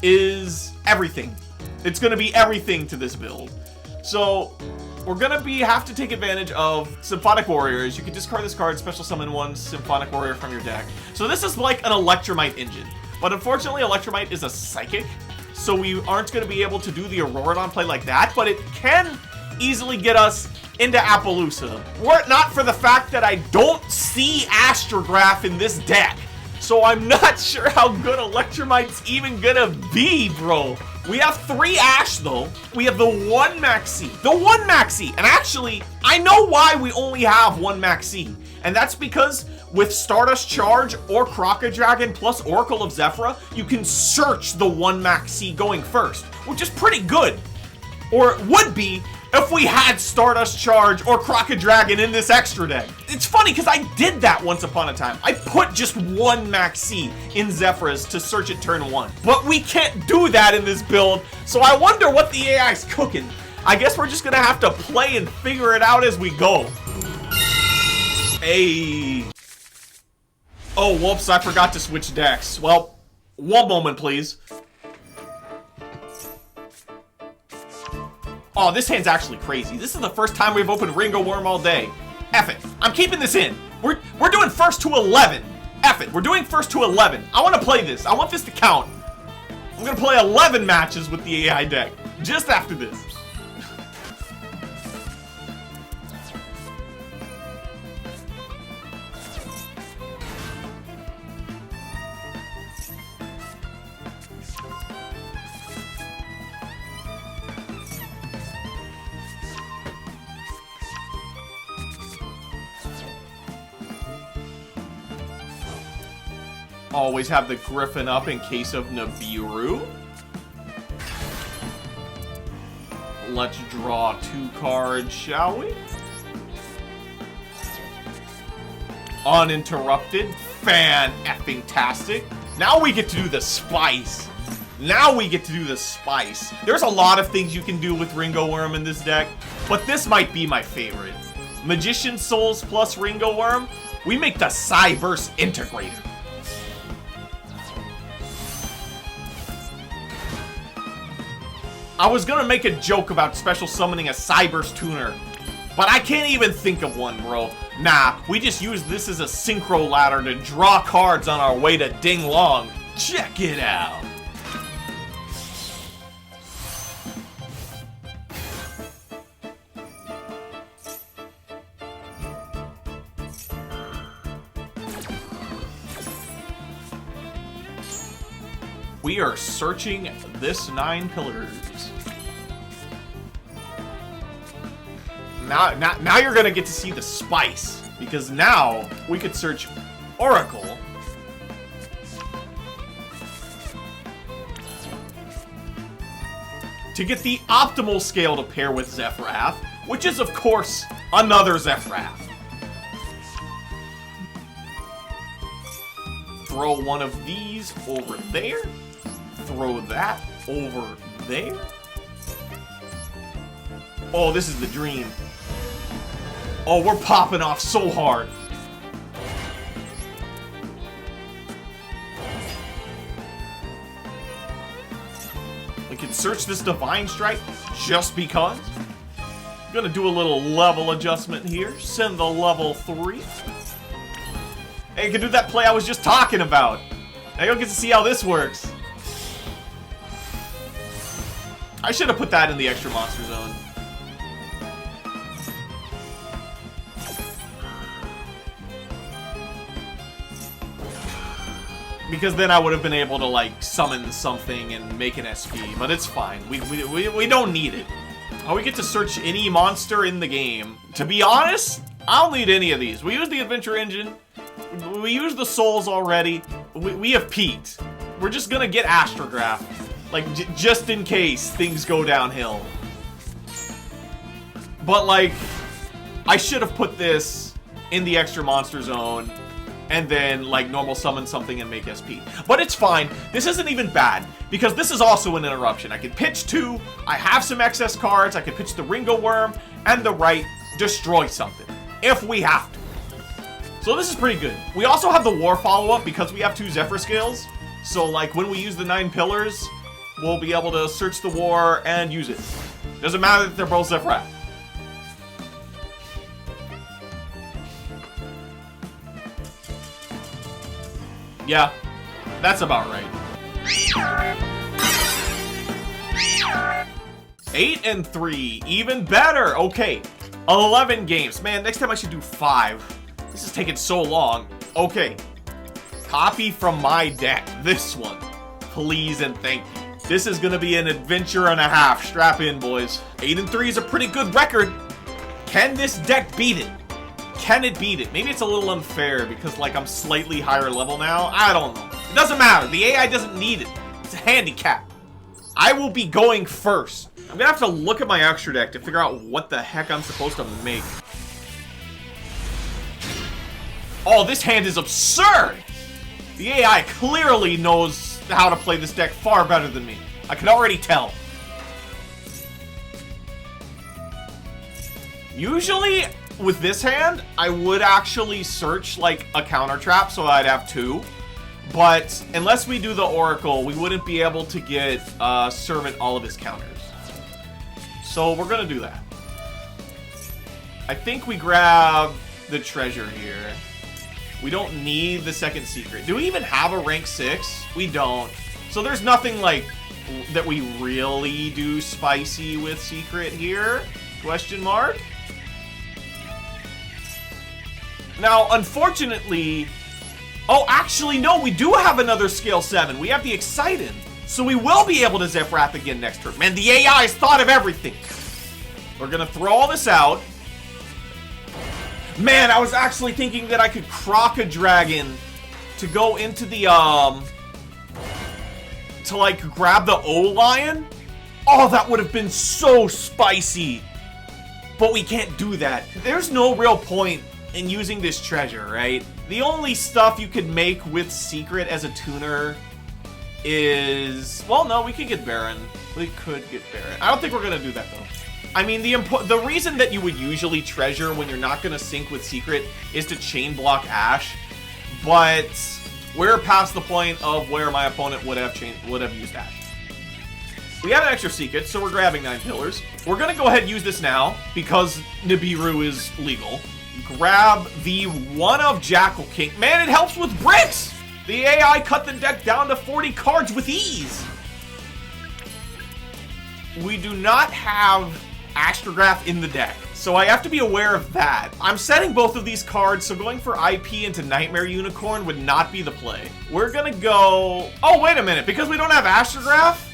Speaker 1: is everything. It's gonna be everything to this build. So we're gonna have to take advantage of Symphonic Warriors. You can discard this card, special summon 1 Symphonic Warrior from your deck. So this is like an Electromite engine. But unfortunately, Electromite is a psychic, so we aren't going to be able to do the Auroradon play like that, but it can easily get us into Appaloosa. Were it not for the fact that I don't see Astrograph in this deck, so I'm not sure how good Electromite's even gonna be, bro. We have 3 Ash, though. We have the 1 Maxi. The 1 Maxi! And actually, I know why we only have 1 Maxi, and that's because with Stardust Charge or Crocodragon plus Oracle of Zefra, you can search the 1 Maxi going first, which is pretty good. Or it would be if we had Stardust Charge or Crocodragon in this extra deck. It's funny because I did that once upon a time. I put just 1 Maxi in Zefra's to search at turn 1. But we can't do that in this build, so I wonder what the AI's cooking. I guess we're just gonna have to play and figure it out as we go. Hey. Oh, whoops, I forgot to switch decks. Well, one moment, please. Oh, this hand's actually crazy. This is the first time we've opened Ringo Worm all day. F it. I'm keeping this in. We're doing first to 11. F it. We're doing first to 11. I want to play this. I want this to count. I'm going to play 11 matches with the AI deck just after this. Always have the Griffin up in case of Nibiru. Let's draw 2 cards, shall we? Uninterrupted. Fan-effing-tastic. Now we get to do the spice. Now we get to do the spice. There's a lot of things you can do with Ringo Worm in this deck, but this might be my favorite. Magician Souls plus Ringo Worm, we make the Cyburst Integrator. I was gonna make a joke about special summoning a Cyburst Tuner, but I can't even think of one, bro. Nah, we just use this as a synchro ladder to draw cards on our way to Ding Long. Check it out. We are searching this 9 pillars. Now you're gonna get to see the spice, because now we could search Oracle. To get the optimal scale to pair with Zefra, which is of course another Zefra. Throw one of these over there. Throw that over there. Oh, this is the dream. Oh, we're popping off so hard. We can search this Divine Strike just because. Gonna do a little level adjustment here. Send the level 3. Hey, you can do that play I was just talking about. Now you'll get to see how this works. I should have put that in the extra monster zone. Because then I would have been able to, like, summon something and make an SP, but it's fine. We don't need it. Oh, we get to search any monster in the game. To be honest, I don't need any of these. We use the Adventure Engine. We use the Souls already. We have peaked. We're just gonna get Astrograph. Like, just in case things go downhill. But, like, I should have put this in the extra monster zone and then, like, normal summon something and make SP. But it's fine. This isn't even bad, because this is also an interruption. I can pitch 2, I have some excess cards, I can pitch the Ringo Worm, and the right destroy something, if we have to. So this is pretty good. We also have the War follow-up because we have 2 Zefra skills. So, like, when we use the 9 pillars, we'll be able to search the War and use it. Doesn't matter that they're both Zefra. Yeah, that's about right. 8 and 3, even better. Okay, 11 games. Man, next time I should do 5. This is taking so long. Okay, copy from my deck. This one, please and thank you. This is gonna be an adventure and a half. Strap in, boys. 8 and 3 is a pretty good record. Can this deck beat it? Can it beat it? Maybe it's a little unfair because, like, I'm slightly higher level now. I don't know. It doesn't matter. The AI doesn't need it. It's a handicap. I will be going first. I'm gonna have to look at my extra deck to figure out what the heck I'm supposed to make. Oh, this hand is absurd! The AI clearly knows how to play this deck far better than me. I can already tell. Usually, with this hand, I would actually search, like, a counter trap, so I'd have 2. But unless we do the Oracle, we wouldn't be able to get Servant all of his counters. So we're gonna do that. I think we grab the treasure here. We don't need the second secret. Do we even have a rank 6? We don't. So there's nothing, like, that we really do spicy with secret here? Question mark? Now, unfortunately... Oh, actually, no, we do have another scale 7. We have the Excited. So we will be able to Zefra again next turn. Man, the AI has thought of everything. We're gonna throw all this out. Man, I was actually thinking that I could Croc a Dragon to go into the, to, like, grab the O-Lion. Oh, that would have been so spicy. But we can't do that. There's no real point in using this treasure, right? The only stuff you could make with Secret as a tuner is... Well, no, we could get Baron. We could get Baron. I don't think we're going to do that, though. I mean, the reason that you would usually treasure when you're not going to sync with Secret is to chain block Ashe, but we're past the point of where my opponent would have used Ashe. We have an extra Secret, so we're grabbing 9 pillars. We're going to go ahead and use this now, because Nibiru is legal. Grab the one of Jackal King. Man, it helps with bricks! The AI cut the deck down to 40 cards with ease. We do not have Astrograph in the deck, so I have to be aware of that. I'm setting both of these cards, so going for IP into Nightmare Unicorn would not be the play. We're gonna go... Oh, wait a minute. Because we don't have Astrograph,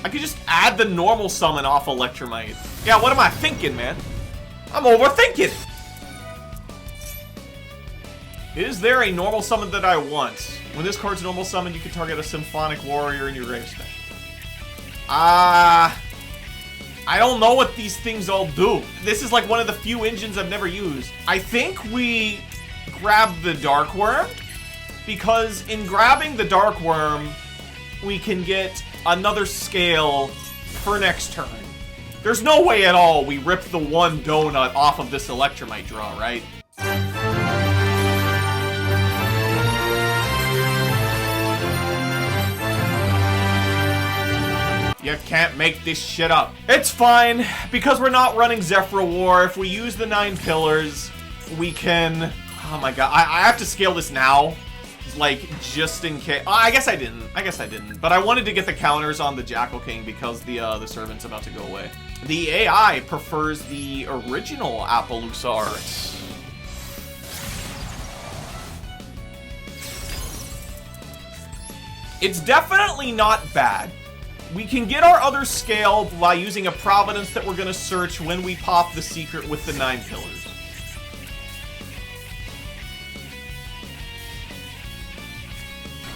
Speaker 1: I could just add the normal summon off Electromite. Yeah, what am I thinking, man? I'm overthinking. Is there a normal summon that I want? When this card's normal summon, you can target a Symphonic Warrior in your gravestone. I don't know what these things all do. This is like one of the few engines I've never used. I think we grab the Dark Worm, because in grabbing the Dark Worm, we can get another scale for next turn. There's no way at all we rip the one donut off of this Electromite draw, right? You can't make this shit up. It's fine, because we're not running Zefra War. If we use the 9 pillars, we can... Oh my god, I have to scale this now. Like, just in case... Oh, I guess I didn't. But I wanted to get the counters on the Jackal King because the Servant's about to go away. The AI prefers the original Appaloosa art. It's definitely not bad. We can get our other scale by using a Providence that we're going to search when we pop the Secret with the 9 pillars.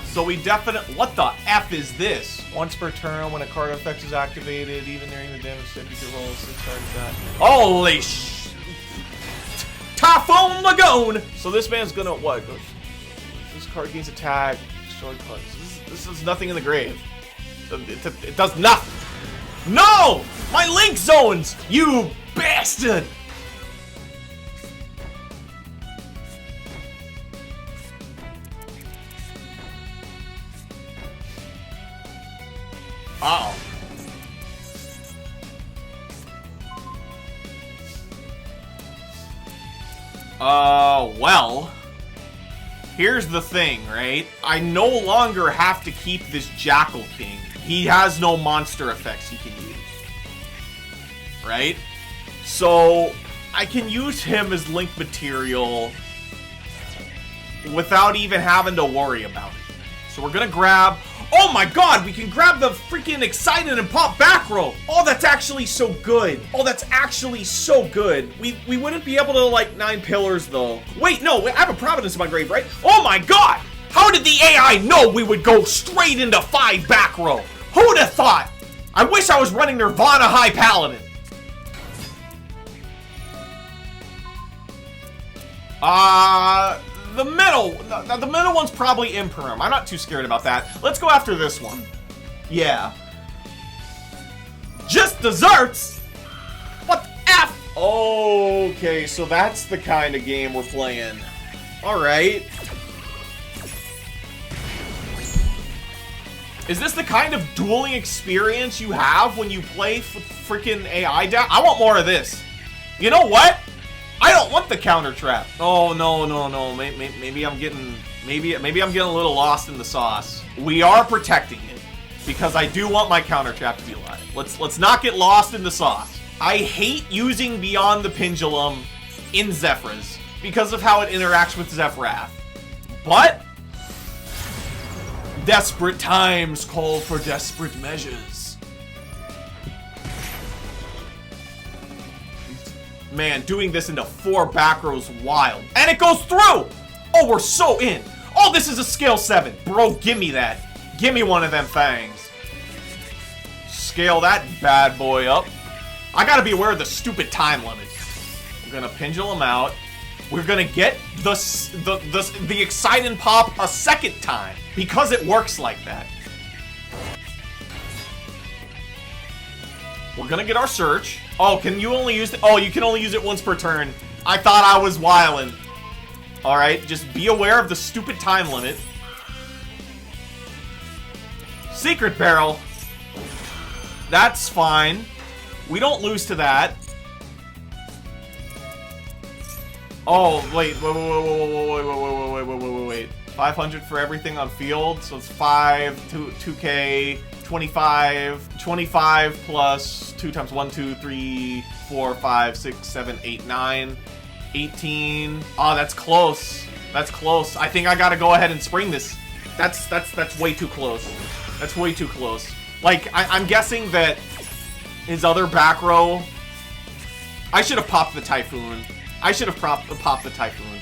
Speaker 1: So we definitely... What the F is this? Once per turn, when a card effect is activated, even during the damage step, you can roll 6 cards back. Holy sh... Typhoon Lagoon! So this man's gonna... What? This card gains attack. Destroy cards. This is nothing in the grave. It does nothing. No! My link zones! You bastard! Uh-oh. Well... Here's the thing, right? I no longer have to keep this Jackal King. He has no monster effects he can use. Right? So, I can use him as link material without even having to worry about it. So we're gonna grab... Oh my god, we can grab the freaking Excited and pop back row. Oh, that's actually so good. Oh, that's actually so good. We wouldn't be able to, like, 9 pillars, though. Wait, no, I have a Providence in my grave, right? Oh my god! How did the AI know we would go straight into 5 back row? Who'd have thought? I wish I was running Nirvana High Paladin. The middle one's probably Imperm. I'm not too scared about that. Let's go after this one. Yeah. Just desserts? What the F? Okay, so that's the kind of game we're playing. Alright. Is this the kind of dueling experience you have when you play freaking AI deck? I want more of this. You know what? I don't want the counter trap. Oh no. Maybe I'm getting a little lost in the sauce. We are protecting it because I do want my counter trap to be alive. Let's not get lost in the sauce. I hate using Beyond the Pendulum in Zefras because of how it interacts with Zefrath. But desperate times call for desperate measures. Man, doing this into 4 back rows wild. And it goes through! Oh, we're so in. Oh, this is a scale 7. Bro, give me that. Give me one of them fangs. Scale that bad boy up. I gotta be aware of the stupid time limit. We're gonna pendulum out. We're gonna get the Excite and Pop a second time. Because it works like that. We're gonna get our search. Oh, can you only use it? Oh, you can only use it once per turn. I thought I was wildin'. Alright, just be aware of the stupid time limit. Secret barrel. That's fine. We don't lose to that. Oh, wait. 500 for everything on field. So it's 2K, 25. 25 plus 2 times 1, 2, 3, 4, 5, 6, 7, 8, 9. 18. Oh, that's close. That's close. I think I gotta go ahead and spring this. That's way too close. That's way too close. Like, I'm guessing that his other back row... I should have popped the Typhoon. I should have popped the Typhoon.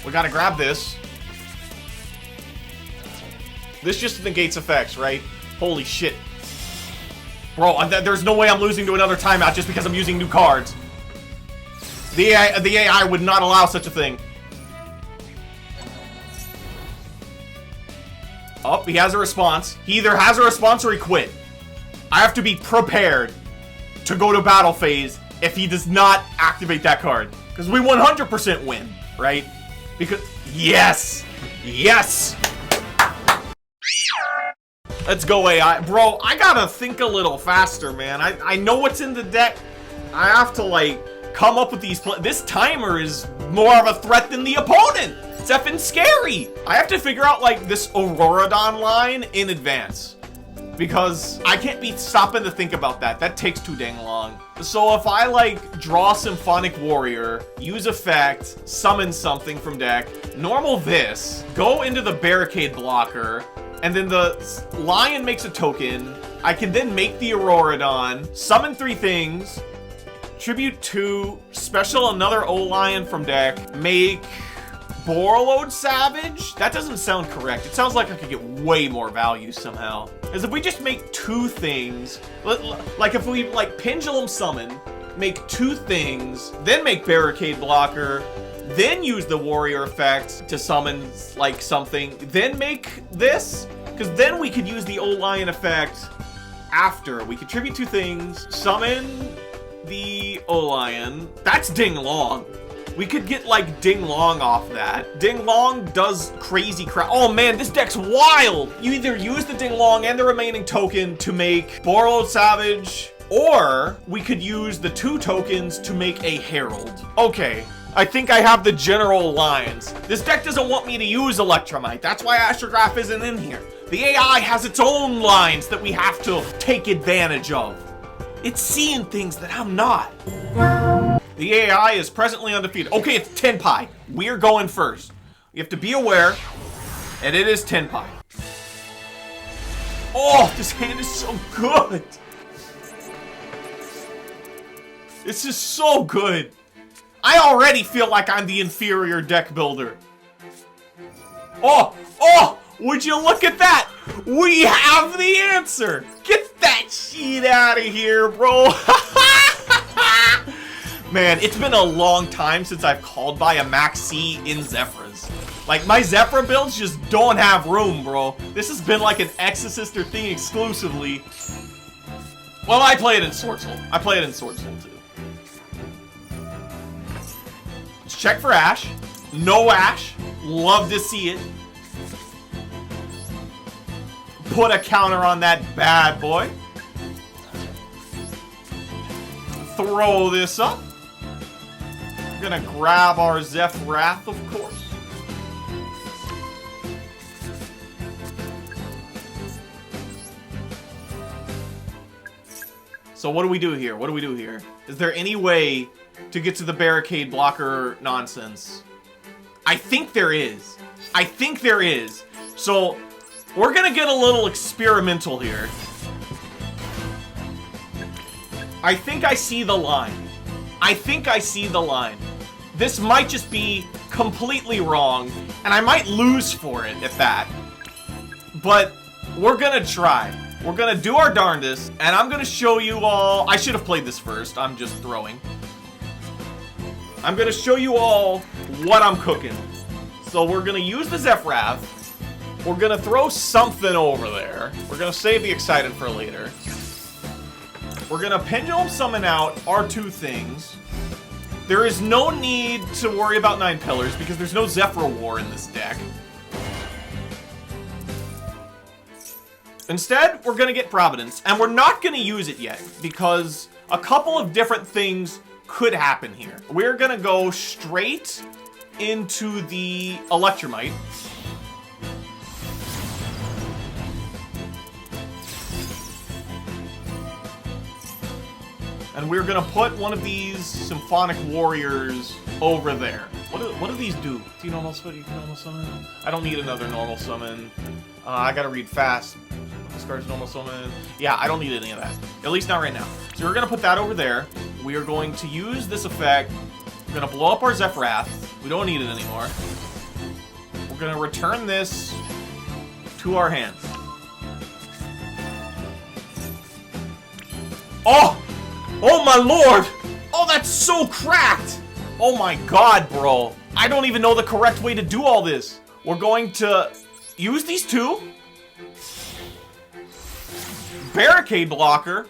Speaker 1: We gotta grab this. This just negates effects, right? Holy shit. Bro, there's no way I'm losing to another timeout just because I'm using new cards. The AI would not allow such a thing. Oh, he has a response. He either has a response or he quit. I have to be prepared to go to battle phase if he does not activate that card. Because we 100% win, right? Because, yes! Yes! Let's go AI. Bro, I gotta think a little faster, man. I know what's in the deck. I have to, like, come up with these... This timer is more of a threat than the opponent. It's effing scary. I have to figure out, like, this Auroradon line in advance. Because I can't be stopping to think about that. That takes too dang long. So if I, like, draw Symphonic Warrior, use effect, summon something from deck, normal this, go into the Barricade blocker, and then the Lion makes a token, I can then make the Auroradon, summon 3 things, tribute 2, special another O-Lion from deck, make Borreload Savage? That doesn't sound correct. It sounds like I could get way more value somehow. As if we just make 2 things, like if we like Pendulum Summon, make 2 things, then make Barricade Blocker, then use the Warrior effect to summon like something, then make this, because then we could use the O-Lion effect after. We could tribute 2 things, summon the O-Lion. That's Ding Long. We could get, like, Ding Long off that. Ding Long does crazy crap. Oh, man, this deck's wild! You either use the Ding Long and the remaining token to make Borreload Savage, or we could use the 2 tokens to make a Herald. Okay, I think I have the general lines. This deck doesn't want me to use Electromite. That's why Astrograph isn't in here. The AI has its own lines that we have to take advantage of. It's seeing things that I'm not. The AI is presently undefeated. Okay, it's Tenpai. We're going first. You have to be aware, and it is Tenpai. Oh, this hand is so good. This is so good. I already feel like I'm the inferior deck builder. Oh, would you look at that? We have the answer. Get that shit out of here, bro. Man, it's been a long time since I've called by a Max C in Zefras. Like, my Zefra builds just don't have room, bro. This has been like an Exorcist or thing exclusively. Well, I play it in Sword Soul. I play it in Sword Soul, too. Let's check for Ash. No Ash. Love to see it. Put a counter on that bad boy. Throw this up. We're gonna grab our Zefra, of course. So what do we do here? What do we do here? Is there any way to get to the Barricade Blocker nonsense? I think there is. I think there is. So we're gonna get a little experimental here. I think I see the line. I think I see the line. This might just be completely wrong, and I might lose for it at that. But we're gonna try. We're gonna do our darndest, and I'm gonna show you all... I should have played this first. I'm just throwing. I'm gonna show you all what I'm cooking. So we're gonna use the Zefra. We're gonna throw something over there. We're gonna save the excited for later. We're gonna pendulum summon out our two things. There is no need to worry about 9 pillars because there's no Zefra War in this deck. Instead, we're gonna get Providence, and we're not gonna use it yet because a couple of different things could happen here. We're gonna go straight into the Electromite. And we're gonna put one of these Symphonic Warriors over there. What do these do? Do you normal summon? You can normal summon? I don't need another normal summon. I gotta read fast. Discards normal summon. Yeah, I don't need any of that. At least not right now. So we're gonna put that over there. We are going to use this effect. We're gonna blow up our Zefra. We don't need it anymore. We're gonna return this to our hands. Oh! Oh my lord! Oh, that's so cracked! Oh my god, bro. I don't even know the correct way to do all this. We're going to use these two. Barricade blocker.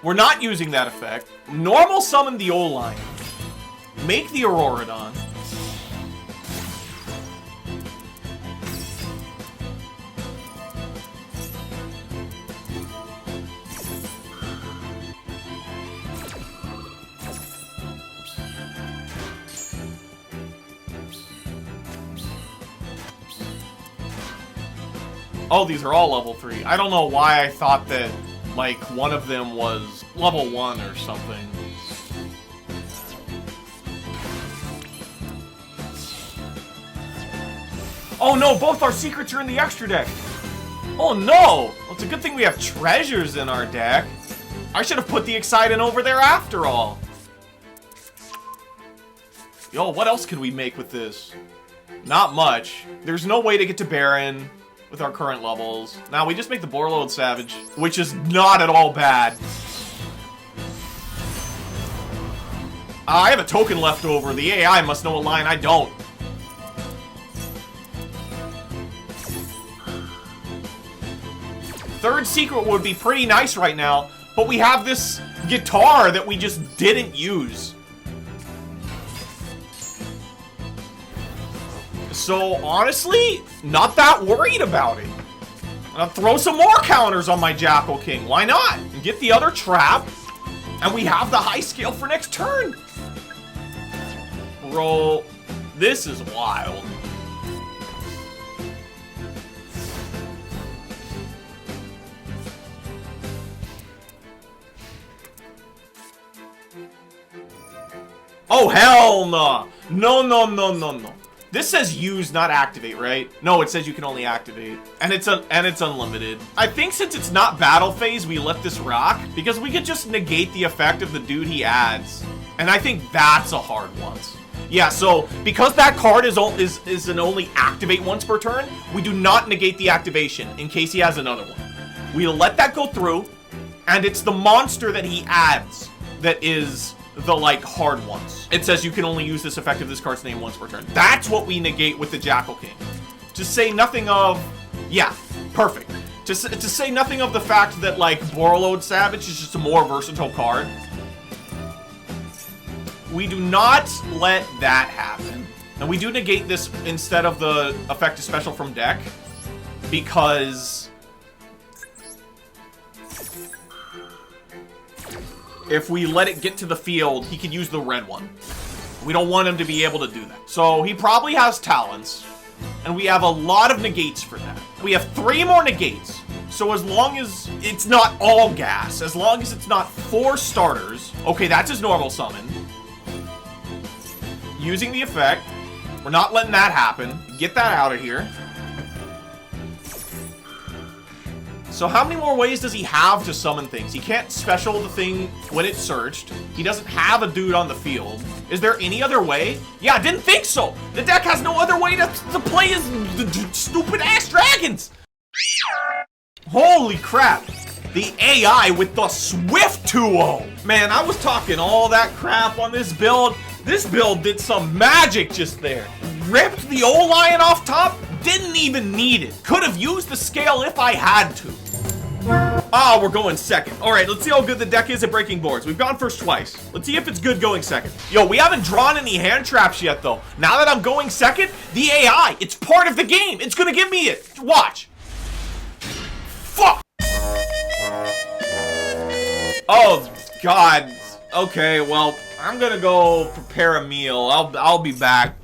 Speaker 1: We're not using that effect. Normal summon the O-Line. Make the Auroradon. Oh, these are all level 3. I don't know why I thought that, like, one of them was level 1 or something. Oh no, both our secrets are in the extra deck. Oh no! Well, it's a good thing we have treasures in our deck. I should have put the Excident over there after all. Yo, what else could we make with this? Not much. There's no way to get to Baron with our current levels. Now we just make the Borload Savage, which is not at all bad. I have a token left over. The AI must know a line I don't. Third secret would be pretty nice right now, but we have this guitar that we just didn't use. So, honestly, not that worried about it. I'll throw some more counters on my Jackal King. Why not? And get the other trap, and we have the high scale for next turn. Bro, this is wild. Oh, hell no. No, no, no, no, no. This says use, not activate, right? No, it says you can only activate. And it's unlimited. I think since it's not battle phase, we let this rock because we could just negate the effect of the dude he adds. And I think that's a hard once. Yeah, so because that card is an only activate once per turn, we do not negate the activation in case he has another one. We let that go through, and it's the monster that he adds that is the, like, hard ones. It says you can only use this effect of this card's name once per turn. That's what we negate with the Jackal King. To say nothing of... Yeah, perfect. To say nothing of the fact that, like, Borload Savage is just a more versatile card. We do not let that happen. And we do negate this instead of the effective special from deck. Because... if we let it get to the field, he could use the red one. We don't want him to be able to do that. So he probably has talents, and we have a lot of negates for that. We have 3 more negates. So as long as it's not all gas, as long as it's not 4 starters, okay, that's his normal summon. Using the effect, we're not letting that happen. Get that out of here. So how many more ways does he have to summon things? He can't special the thing when it's searched. He doesn't have a dude on the field. Is there any other way? Yeah, I didn't think so. The deck has no other way to play his stupid-ass dragons. Holy crap. The AI with the Swift 2-0. Man, I was talking all that crap on this build. This build did some magic just there. Ripped the O-line off top, didn't even need it. Could have used the scale if I had to. Ah, we're going second. All right, let's see how good the deck is at breaking boards. We've gone first twice. Let's see if it's good going second. Yo, we haven't drawn any hand traps yet, though. Now that I'm going second, the AI, it's part of the game. It's gonna give me it. Watch. Fuck. Oh, God. Okay, well, I'm gonna go prepare a meal. I'll be back.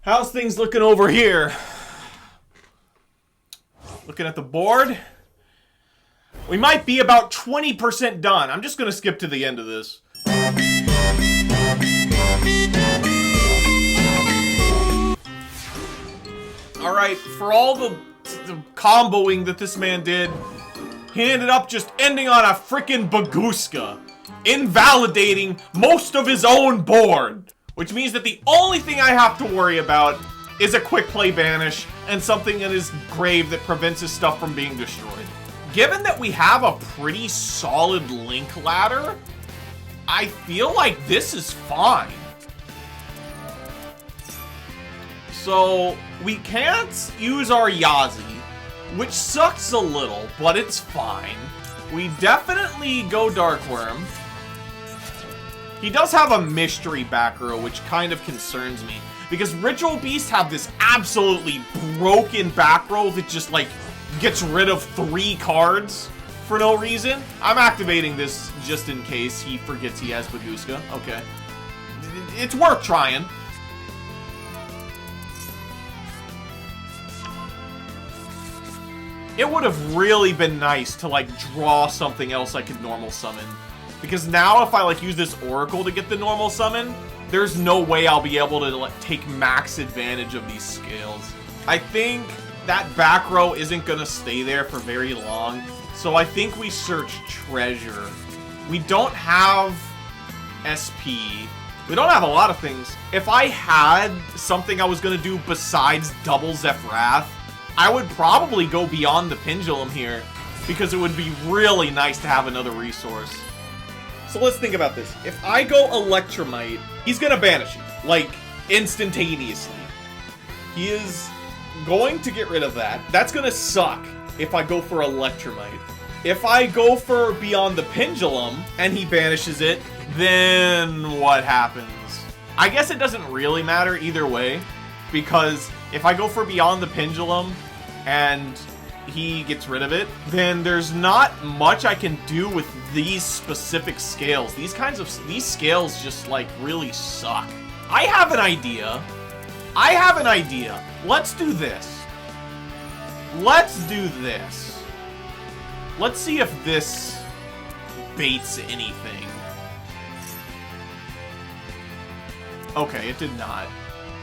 Speaker 1: How's things looking over here? Looking at the board. We might be about 20% done. I'm just gonna skip to the end of this. Alright, for all the comboing that this man did, he ended up just ending on a freaking Baguska, invalidating most of his own board. Which means that the only thing I have to worry about is a quick play banish and something in his grave that prevents his stuff from being destroyed. Given that we have a pretty solid link ladder, I feel like this is fine. So, we can't use our Yazi, which sucks a little, but it's fine. We definitely go Darkworm. He does have a mystery back row, which kind of concerns me. Because Ritual Beasts have this absolutely broken back row that just, like, gets rid of 3 cards for no reason. I'm activating this just in case he forgets he has Baguska. Okay. It's worth trying. It would have really been nice to, like, draw something else I could normal summon. Because now if I, like, use this Oracle to get the normal summon, there's no way I'll be able to, like, take max advantage of these scales. I think that back row isn't gonna stay there for very long, so I think we search Treasure. We don't have SP. We don't have a lot of things. If I had something I was gonna do besides double Zefra, I would probably go beyond the Pendulum here, because it would be really nice to have another resource. So let's think about this. If I go Electromite, he's gonna banish it, like, instantaneously. He is going to get rid of that. That's gonna suck if I go for Electromite. If I go for Beyond the Pendulum, and he banishes it, then what happens? I guess it doesn't really matter either way, because if I go for Beyond the Pendulum, and he gets rid of it, then there's not much I can do with these specific scales. These scales just, like, really suck. I have an idea. Let's do this. Let's see if this baits anything. Okay, it did not.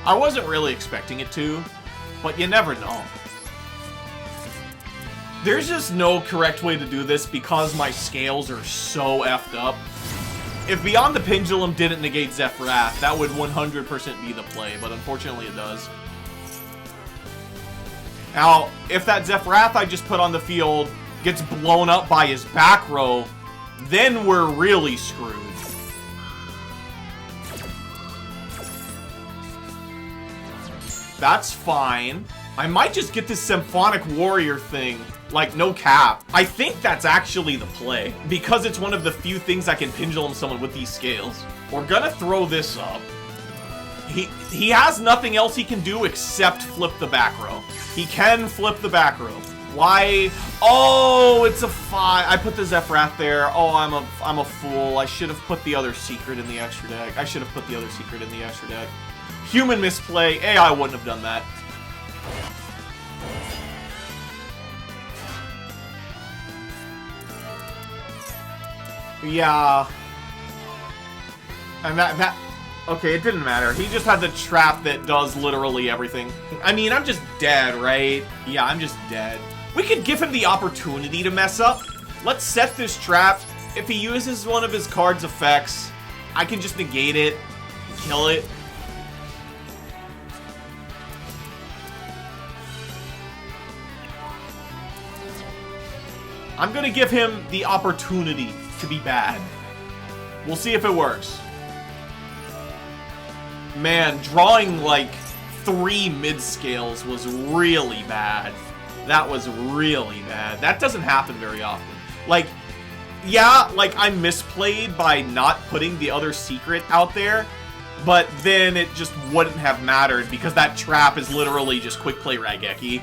Speaker 1: I wasn't really expecting it to, but you never know. There's just no correct way to do this because my scales are so effed up. If Beyond the Pendulum didn't negate Zefra, that would 100% be the play, but unfortunately it does. Now, if that Zefra I just put on the field gets blown up by his back row, then we're really screwed. That's fine. I might just get this Symphonic Warrior thing, like, no cap. I think that's actually the play, because it's one of the few things I can Pendulum summon with these scales. We're gonna throw this up. He has nothing else he can do except flip the back row. He can flip the back row. Why? Oh, it's a 5. I put the Zefra there. Oh, I'm a fool. I should have put the other secret in the extra deck. Human misplay. AI wouldn't have done that. Yeah. And Okay, it didn't matter. He just had the trap that does literally everything. I mean, I'm just dead, right? Yeah, I'm just dead. We could give him the opportunity to mess up. Let's set this trap. If he uses one of his card's effects, I can just negate it, kill it. I'm gonna give him the opportunity to be bad. We'll see if it works. Man, drawing like 3 mid-scales was really bad. That was really bad. That doesn't happen very often. Like, yeah, like I misplayed by not putting the other secret out there, but then it just wouldn't have mattered because that trap is literally just quick play Raigeki.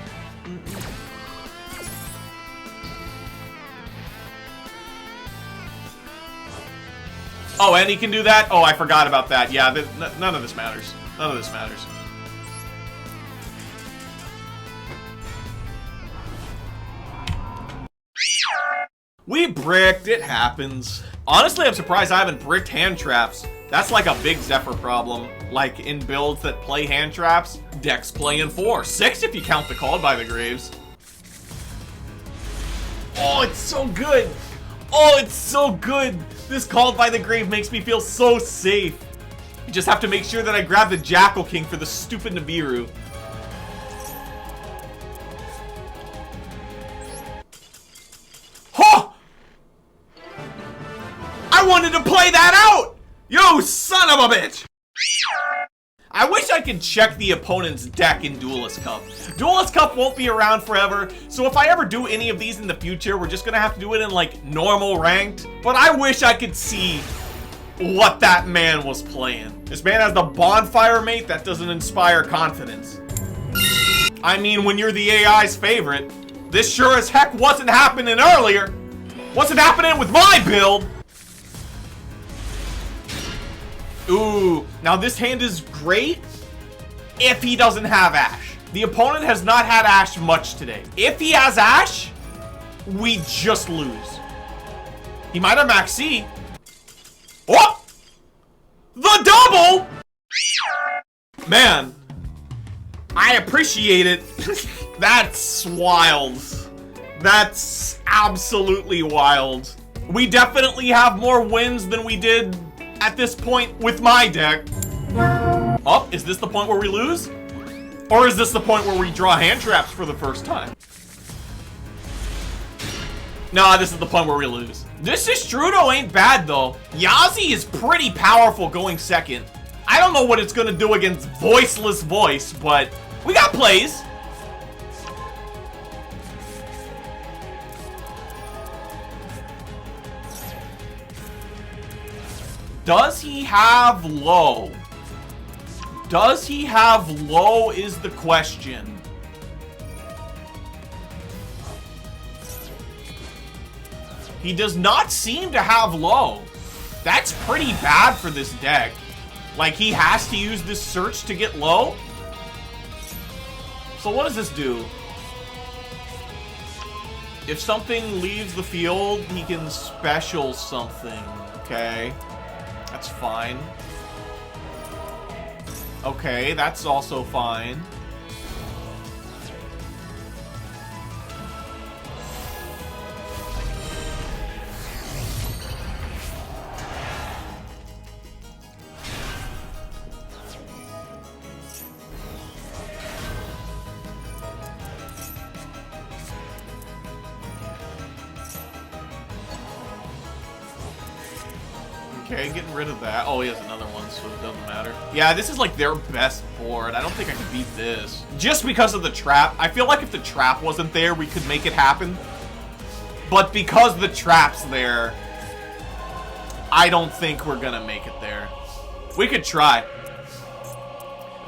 Speaker 1: Oh, and he can do that? Oh, I forgot about that. Yeah, none of this matters. None of this matters. We bricked. It happens. Honestly, I'm surprised I haven't bricked hand traps. That's like a big Zefra problem. Like, in builds that play hand traps, decks play in 4. 6 if you count the Called by the Graves. Oh, it's so good. Oh, it's so good. This Called by the Grave makes me feel so safe. You just have to make sure that I grab the Jackal King for the stupid Nibiru. Huh! I wanted to play that out! Yo, son of a bitch! I wish I could check the opponent's deck in Duelist Cup. Duelist Cup won't be around forever, so if I ever do any of these in the future, we're just gonna have to do it in, like, normal ranked. But I wish I could see what that man was playing. This man has the bonfire mate that doesn't inspire confidence. I mean, when you're the AI's favorite, this sure as heck wasn't happening earlier. Wasn't happening with my build. Ooh, now this hand is great if he doesn't have Ash. The opponent has not had Ash much today. If he has Ash, we just lose. He might have Max C. Oh! The double! Man, I appreciate it. That's wild. That's absolutely wild. We definitely have more wins than we did at this point with my deck. Oh, is this the point where we lose? Or is this the point where we draw hand traps for the first time? Nah, this is the point where we lose. This Strudo ain't bad though. Yazi is pretty powerful going second. I don't know what it's gonna do against Voiceless Voice, but we got plays. Does he have low? Does he have low is the question. He does not seem to have low. That's pretty bad for this deck. Like, he has to use this search to get low? So what does this do? If something leaves the field, he can special something. Okay. That's fine. Okay, that's also fine. Okay, getting rid of that. Oh, he has another one, so it doesn't matter. Yeah, this is like their best board. I don't think I can beat this. Just because of the trap. I feel like if the trap wasn't there, we could make it happen. But because the trap's there, I don't think we're gonna make it there. We could try.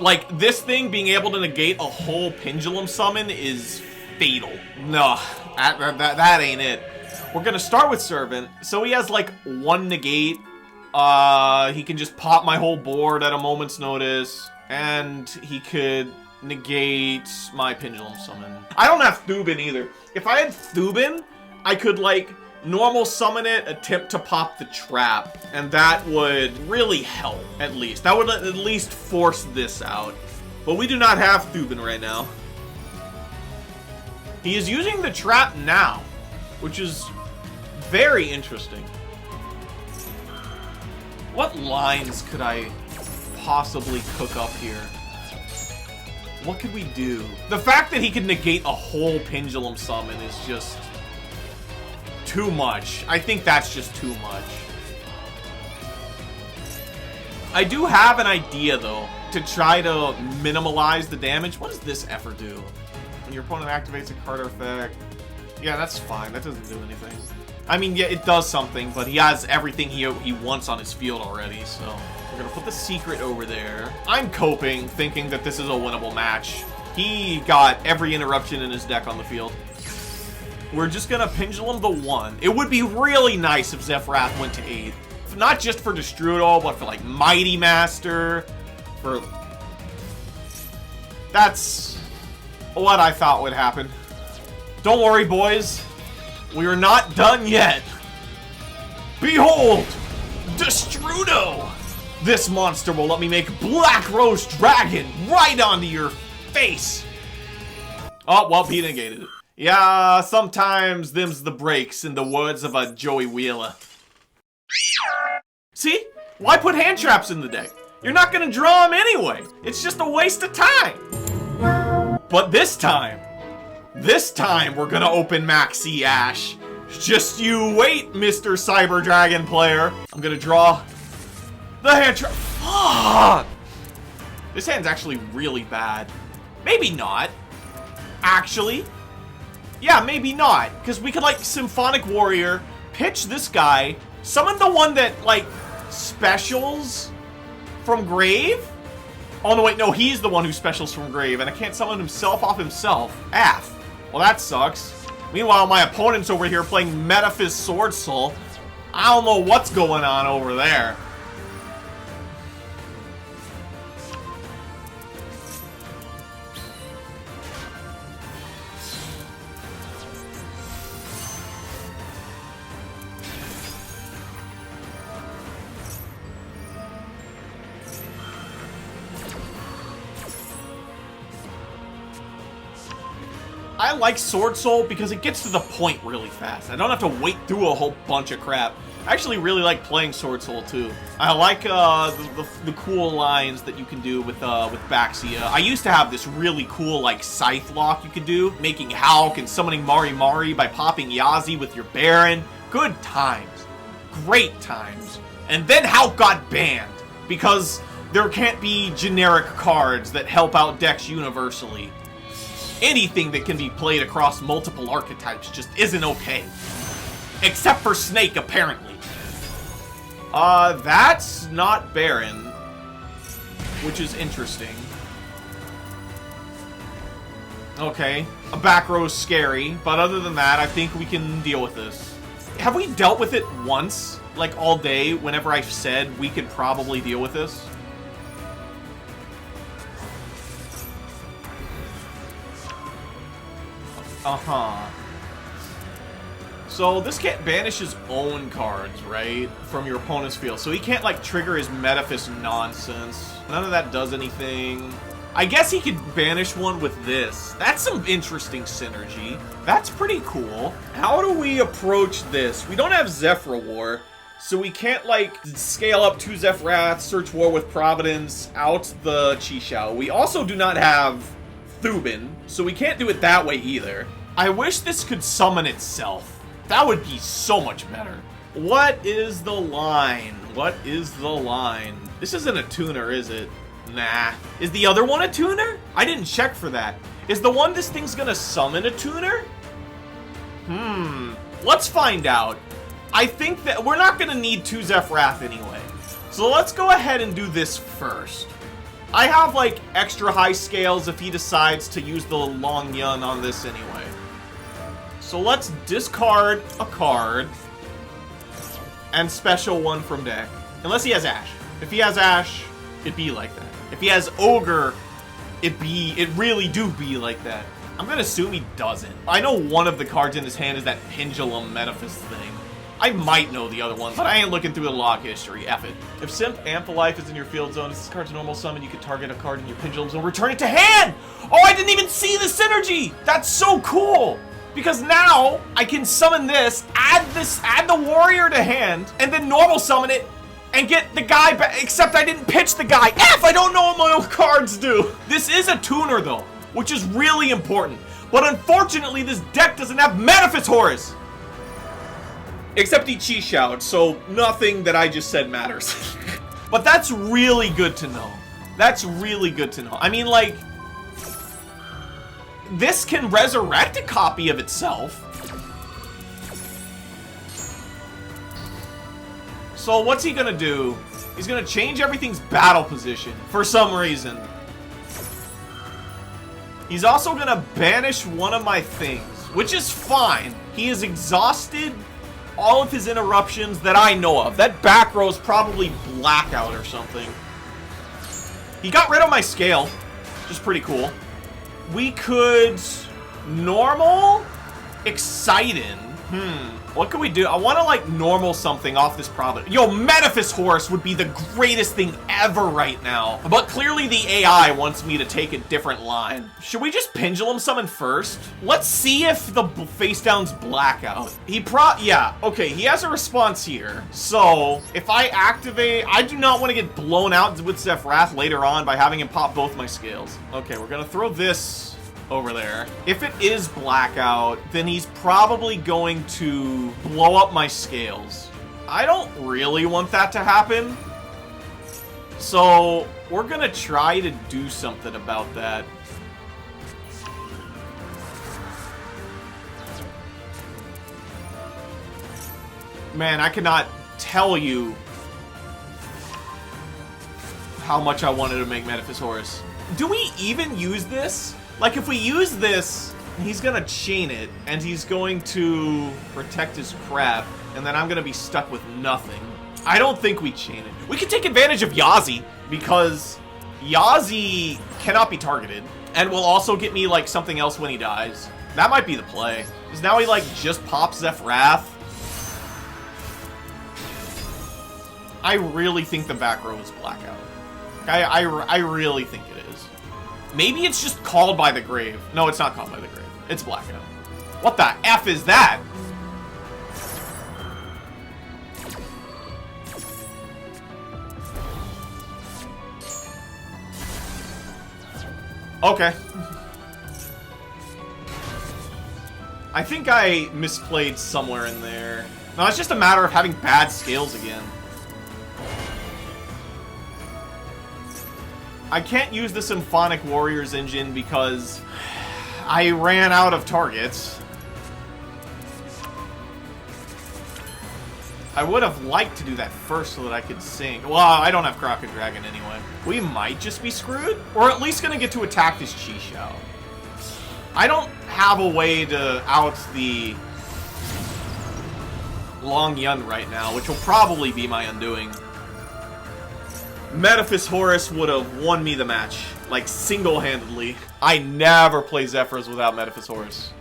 Speaker 1: Like, this thing being able to negate a whole pendulum summon is fatal. No, that ain't it. We're gonna start with Servant. So he has like 1 negate. He can just pop my whole board at a moment's notice, and he could negate my pendulum summon. I don't have Thubin either. If I had Thubin, I could like Normal summon it, attempt to pop the trap, and that would really help, at least. That would at least force this out. But we do not have Thubin right now. He is using the trap now, which is very interesting. What lines could I possibly cook up here? What could we do? The fact that he could negate a whole pendulum summon is just too much. I think that's just too much. I do have an idea, though, to try to minimalize the damage. What does this effort do? When your opponent activates a card or effect. Yeah, that's fine. That doesn't do anything. I mean, yeah, it does something, but he has everything he wants on his field already, so we're gonna put the secret over there. I'm coping, thinking that this is a winnable match. He got every interruption in his deck on the field. We're just gonna pendulum the 1. It would be really nice if Zefra went to 8. Not just for Destruidal, but for, like, Mighty Master. For... That's what I thought would happen. Don't worry, boys. We are not done yet. Behold! Destrudo! This monster will let me make Black Rose Dragon right onto your face! Oh, well, he negated it. Yeah, sometimes them's the breaks, in the words of a Joey Wheeler. See? Why put hand traps in the deck? You're not gonna draw them anyway. It's just a waste of time. But this time we're gonna open Maxi Ash. Just you wait, Mr. Cyber Dragon player. I'm gonna draw the hand trap. Fuck! This hand's actually really bad. Maybe not. Actually. Yeah, maybe not. Because we could, like, Symphonic Warrior, pitch this guy, summon the one that, like, specials from Grave? Oh, no, wait, no, he's the one who specials from Grave, and I can't summon himself off himself. Af. Well, that sucks. Meanwhile, my opponent's over here playing Metaphys Sword Soul. I don't know what's going on over there. I like Sword Soul because it gets to the point really fast. I don't have to wait through a whole bunch of crap. I actually really like playing Sword Soul too. I like the cool lines that you can do with Baxia. I used to have this really cool like Scythe lock you could do, making Hulk and summoning Mari Mari by popping Yazi with your Baron. Good times. Great times. And then Hulk got banned because there can't be generic cards that help out decks universally. Anything that can be played across multiple archetypes just isn't okay. Except for Snake, apparently. That's not Baron. Which is interesting. Okay. A back row's scary, but other than that, I think we can deal with this. Have we dealt with it once? Like, all day, whenever I've said we could probably deal with this? Uh-huh. So this can't banish his own cards, right? From your opponent's field. So he can't, like, trigger his Metaphys nonsense. None of that does anything. I guess he could banish one with this. That's some interesting synergy. That's pretty cool. How do we approach this? We don't have Zefra War, so we can't, like, scale up 2 Zefrath, search War with Providence, out the Chi-Xiao. We also do not have Thubin, so we can't do it that way either. I wish this could summon itself. That would be so much better. What is the line? What is the line? This isn't a tuner, is it? Nah. Is the other one a tuner? I didn't check for that. Is the one this thing's gonna summon a tuner? Let's find out. I think that we're not gonna need 2 Zefrath anyway. So let's go ahead and do this first. I have, like, extra high scales if he decides to use the Long Yun on this anyway. So let's discard a card and special one from deck. Unless he has Ash. If he has Ash, it be like that. If he has Ogre, it really do be like that. I'm gonna assume he doesn't. I know one of the cards in his hand is that Pendulum Metaphys thing. I might know the other one, but I ain't looking through the log history. F it. If Simp Amphilife is in your field zone, this card's a normal summon, you can target a card in your Pendulum Zone, return it to hand! Oh, I didn't even see the synergy! That's so cool! Because now, I can summon this, add the warrior to hand, and then normal summon it, and get the guy back, except I didn't pitch the guy. F, I don't know what my own cards do. This is a tuner though, which is really important. But unfortunately, this deck doesn't have Metaphys Horus. Except he Chi Shouted, so nothing that I just said matters. But that's really good to know. That's really good to know. I mean, like, this can resurrect a copy of itself. So what's he gonna do? He's gonna change everything's battle position for some reason. He's also gonna banish one of my things, which is fine. He has exhausted all of his interruptions that I know of. That back row is probably blackout or something. He got rid of my scale, which is pretty cool. We could normal Excited. What can we do? I want to like normal something off this problem. Yo, Metaphys Horus would be the greatest thing ever right now. But clearly the AI wants me to take a different line. Should we just Pendulum Summon first? Let's see if the face down's blackout. Yeah, okay, he has a response here. So if I activate, I do not want to get blown out with Zefra later on by having him pop both my scales. Okay, we're gonna throw this over there. If it is blackout, then he's probably going to blow up my scales. I don't really want that to happen. So we're gonna try to do something about that. Man, I cannot tell you how much I wanted to make Metaphys Horus. Do we even use this? Like, if we use this, he's gonna chain it, and he's going to protect his crap, and then I'm gonna be stuck with nothing. I don't think we chain it. We can take advantage of Yazi, because Yazi cannot be targeted, and will also get me, like, something else when he dies. That might be the play. Because now he, like, just pops Zefrath. I really think the back row is blackout. I really think it is. Maybe it's just called by the grave. No, it's not called by the grave. It's blackout. What the F is that? Okay. I think I misplayed somewhere in there. No, it's just a matter of having bad scales again. I can't use the Symphonic Warriors engine because I ran out of targets. I would have liked to do that first so that I could sing. Well, I don't have Crockett Dragon anyway. We might just be screwed. Or at least gonna get to attack this Chi Shao. I don't have a way to out the Long Yun right now, which will probably be my undoing. Metaphys Horus would have won me the match, like, single-handedly. I never play Zephyrs without Metaphys Horus.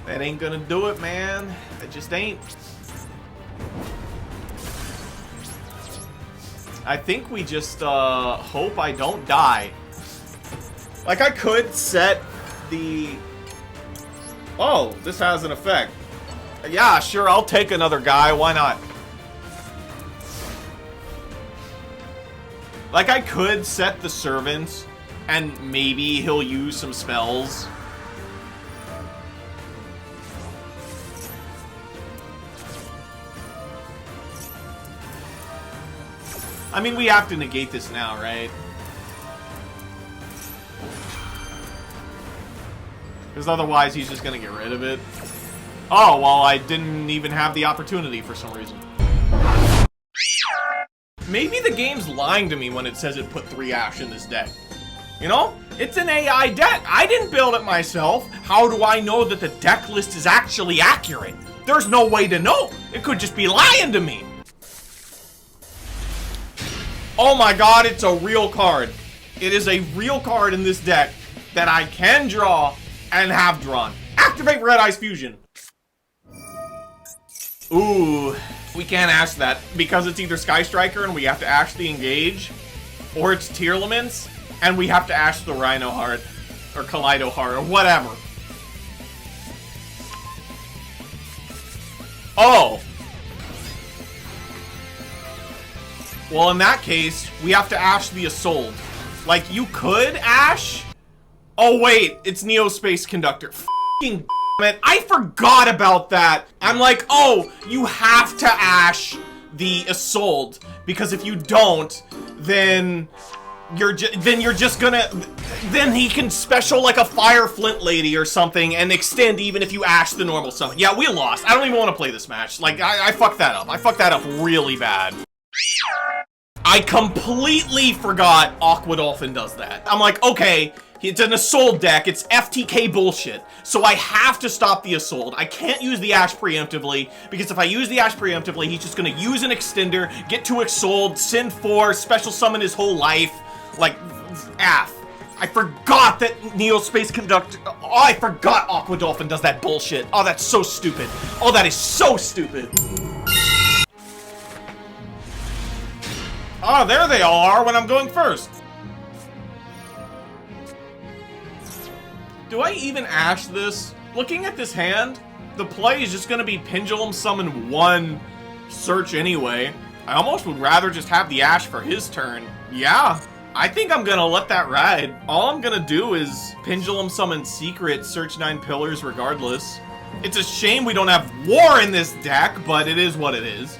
Speaker 1: That ain't gonna do it, man. It just ain't. I think we just, hope I don't die. Like, I could set the... Oh, this has an effect. Yeah, sure, I'll take another guy. Why not? Like, I could set the servant, and maybe he'll use some spells. I mean, we have to negate this now, right? Because otherwise, he's just going to get rid of it. Oh, well, I didn't even have the opportunity for some reason. Maybe the game's lying to me when it says it put 3 Ash in this deck. You know? It's an AI deck. I didn't build it myself. How do I know that the deck list is actually accurate? There's no way to know. It could just be lying to me. Oh my god, it's a real card. It is a real card in this deck that I can draw and have drawn. Activate Red Eyes Fusion. Ooh, we can't ash that because it's either Sky Striker and we have to ash the Engage, or it's Tearlaments and we have to ash the Rhino Heart or Kaleido Heart or whatever. Oh. Well, in that case, we have to ash the Assault. Like, you could ash? Oh, wait, it's Neo Space Conductor. F***ing it, I forgot about that. I'm like, oh, you have to ash the Assault, because if you don't, then you're just gonna, then he can special like a Fire Flint Lady or something and extend even if you ash the normal summon. Yeah, we lost. I don't even want to play this match. Like, I fucked that up. I fucked that up really bad. I completely forgot Aqua Dolphin does that. I'm like, okay, it's an Assault deck, it's FTK bullshit, so I have to stop the Assault. I can't use the Ash preemptively, because if I use the Ash preemptively, he's just gonna use an Extender, get to Assault, send 4, special summon his whole life, like, AF. I forgot that Neo Space Conductor, oh, I forgot Aqua Dolphin does that bullshit. Oh, that's so stupid. Oh, that is so stupid. Oh, there they all are when I'm going first. Do I even ash this? Looking at this hand, the play is just gonna be Pendulum Summon 1 search anyway. I almost would rather just have the ash for his turn. Yeah, I think I'm gonna let that ride. All I'm gonna do is Pendulum Summon Secret, search 9 pillars regardless. It's a shame we don't have War in this deck, but it is what it is.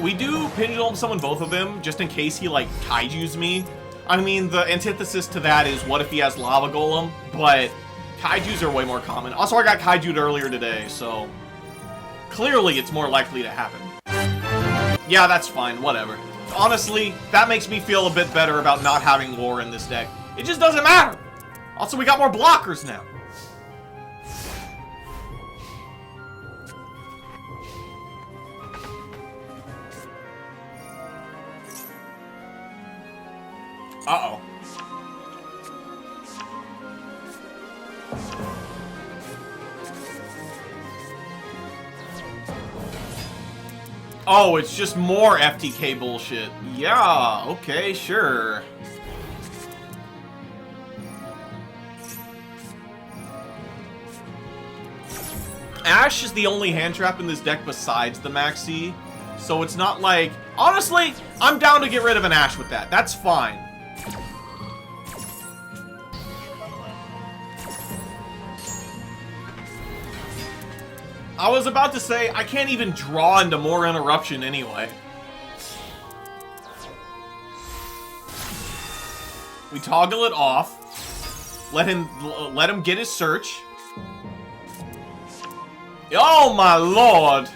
Speaker 1: We do Pendulum Summon both of them, just in case he, like, Kaijus me. I mean, the antithesis to that is what if he has Lava Golem, but Kaijus are way more common. Also, I got Kaiju'd earlier today, so clearly it's more likely to happen. Yeah, that's fine, whatever. Honestly, that makes me feel a bit better about not having War in this deck. It just doesn't matter! Also, we got more blockers now. Uh-oh. Oh, it's just more FTK bullshit. Yeah, okay, sure. Ash is the only hand trap in this deck besides the Maxi, so it's not like... Honestly, I'm down to get rid of an Ash with that. That's fine. I was about to say, I can't even draw into more interruption anyway. We toggle it off. Let him get his search. Oh my lord!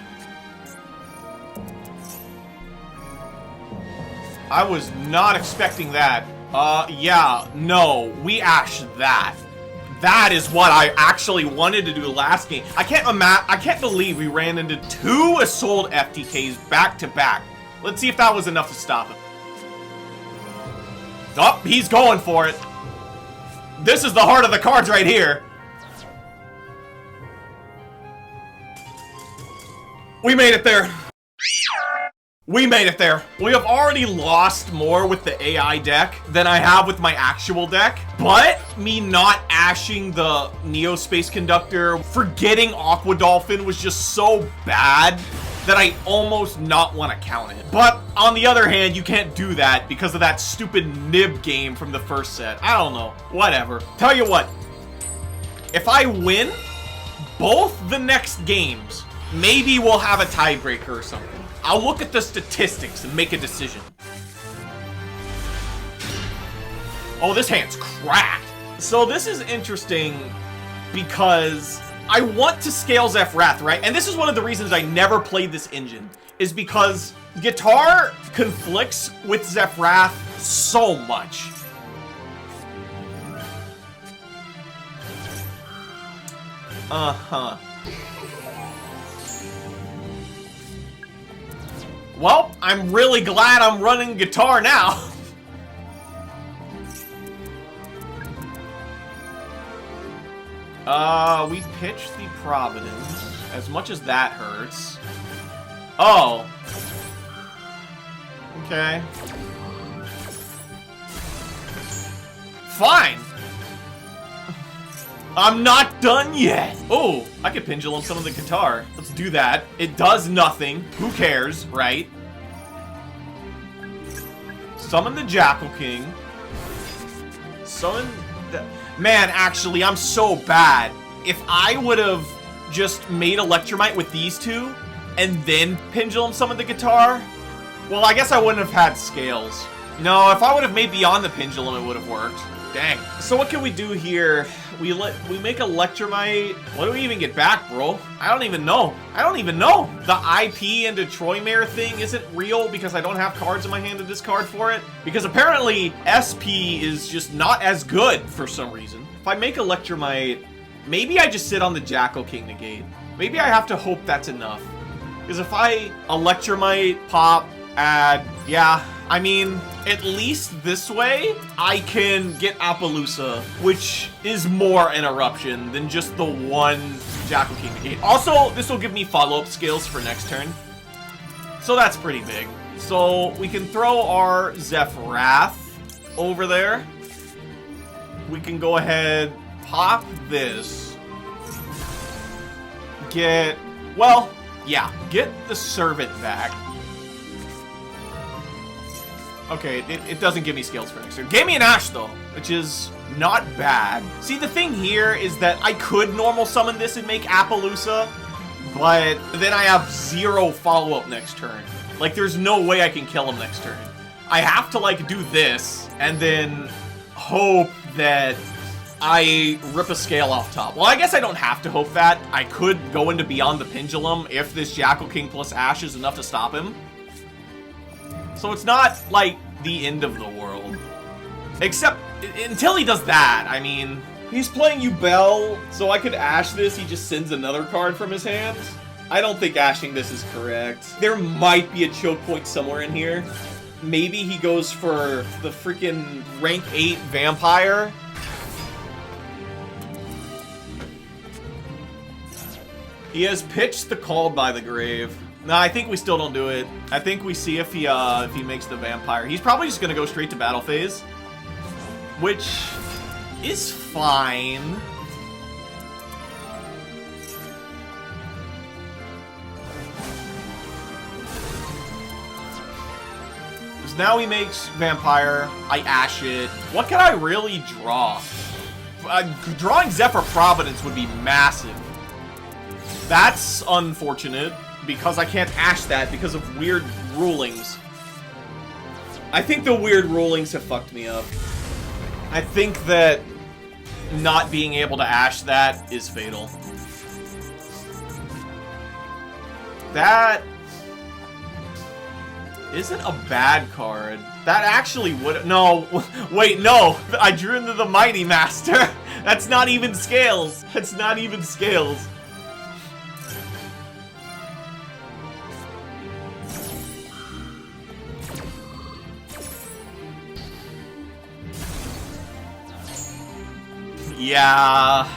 Speaker 1: I was not expecting that. Yeah, no, we ashed that. That is what I actually wanted to do last game. I can't believe we ran into 2 Assault FTKs back to back. Let's see if that was enough to stop him. Oh, he's going for it. This is the heart of the cards right here. We made it there. We made it there. We have already lost more with the AI deck than I have with my actual deck, but me not ashing the Neo Space Conductor, forgetting Aqua Dolphin was just so bad that I almost not want to count it. But on the other hand, you can't do that because of that stupid nib game from the first set. I don't know. Whatever. Tell you what, if I win both the next games, maybe we'll have a tiebreaker or something. I'll look at the statistics and make a decision. Oh, this hand's cracked. So this is interesting because I want to scale Zefra, right? And this is one of the reasons I never played this engine, is because guitar conflicts with Zefra so much. Uh-huh. Well, I'm really glad I'm running guitar now. We pitched the Providence. As much as that hurts. Oh. Okay. Fine. I'm not done yet. Oh, I could pendulum some of the guitar. Let's do that. It does nothing. Who cares, right? Summon the Jackal King. Summon the... Man, actually, I'm so bad. If I would have just made Electromite with these two, and then pendulum summon the guitar, well, I guess I wouldn't have had scales. No, if I would have made Beyond the Pendulum, it would have worked. Dang. So what can we do here? We make Electromite. What do we even get back, bro? I don't even know. I don't even know. The IP into Troymare thing isn't real because I don't have cards in my hand to discard for it. Because apparently SP is just not as good for some reason. If I make Electromite, maybe I just sit on the Jackal King negate. Maybe I have to hope that's enough. Because if I Electromite, pop, add, yeah, I mean, at least this way, I can get Appaloosa, which is more an eruption than just the one Jackal King negate. Also, this will give me follow-up scales for next turn. So that's pretty big. So we can throw our Zefra over there. We can go ahead, pop this. Get, well, yeah, get the Servant back. Okay, it doesn't give me scales for next turn. Gave me an Ash, though, which is not bad. See, the thing here is that I could normal summon this and make Appaloosa, but then I have 0 follow-up next turn. Like, there's no way I can kill him next turn. I have to, like, do this, and then hope that I rip a scale off top. Well, I guess I don't have to hope that. I could go into Beyond the Pendulum if this Jackal King plus Ash is enough to stop him. So it's not, like, the end of the world. Except, until he does that, I mean... He's playing Yubel, so I could Ash this, he just sends another card from his hand. I don't think ashing this is correct. There might be a choke point somewhere in here. Maybe he goes for the freaking rank 8 Vampire. He has pitched the Called by the Grave. No, I think we still don't do it. I think we see if he makes the Vampire. He's probably just gonna go straight to battle phase, which is fine. Because now he makes Vampire. I Ash it. What can I really draw? Drawing Zefra Providence would be massive. That's unfortunate. Because I can't Ash that because of weird rulings. I think the weird rulings have fucked me up. I think that not being able to Ash that is fatal. That isn't a bad card. That actually would... No, wait, no. I drew into the Mighty Master. That's not even scales. That's not even scales. Yeah.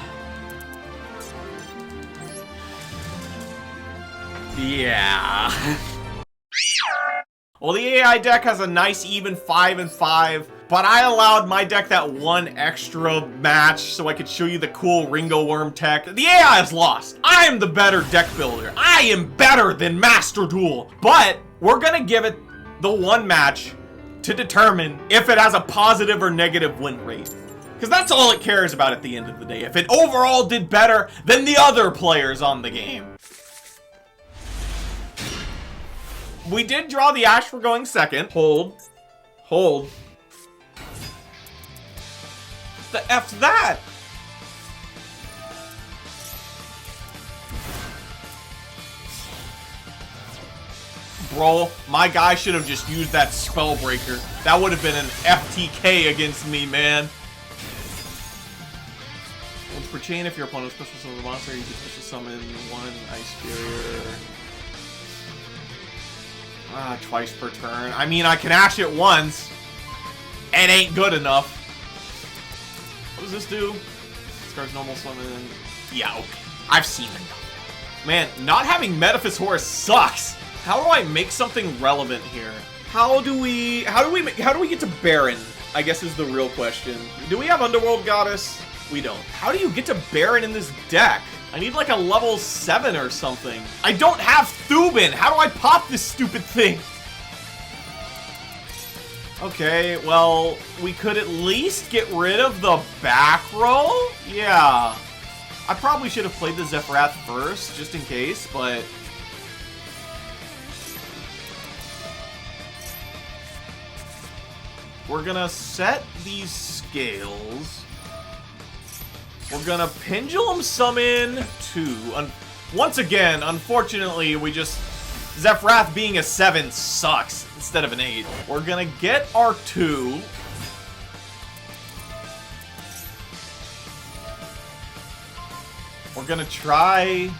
Speaker 1: Yeah. Well, the AI deck has a nice even 5 and 5, but I allowed my deck that one extra match so I could show you the cool Ringo Worm tech. The AI has lost. I am the better deck builder. I am better than Master Duel, but we're gonna give it the one match to determine if it has a positive or negative win rate. Because that's all it cares about at the end of the day. If it overall did better than the other players on the game. We did draw the Ash for going second. Hold. Hold. the F's that? Bro, my guy should have just used that Spellbreaker. That would have been an FTK against me, man. Once per chain, if your opponent special summons a monster, you can special summon one Ice Barrier. Twice per turn. I mean, I can Ash it once. It ain't good enough. What does this do? Discards normal summon. Yeah, okay. I've seen enough. Man, not having Metaphys sucks. How do I make something relevant here? How do we get to Baron? I guess is the real question. Do we have Underworld Goddess? We don't. How do you get to Baron in this deck? I need like a level 7 or something. I don't have Thubin. How do I pop this stupid thing? Okay, well, we could at least get rid of the back row? Yeah. I probably should have played the Zefra first, just in case, but... we're gonna set these scales. We're gonna Pendulum Summon 2. Once again, unfortunately, we just... Zefrath being a 7 sucks instead of an 8. We're gonna get our 2. We're gonna try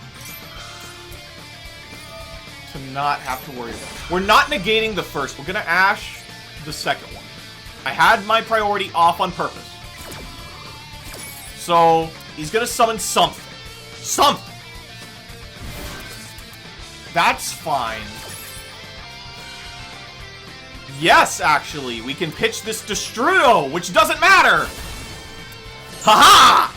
Speaker 1: to not have to worry about it. We're not negating the first. We're gonna Ash the second one. I had my priority off on purpose. So, he's gonna summon something. Something! That's fine. Yes, actually, we can pitch this Destrudo, which doesn't matter! Haha!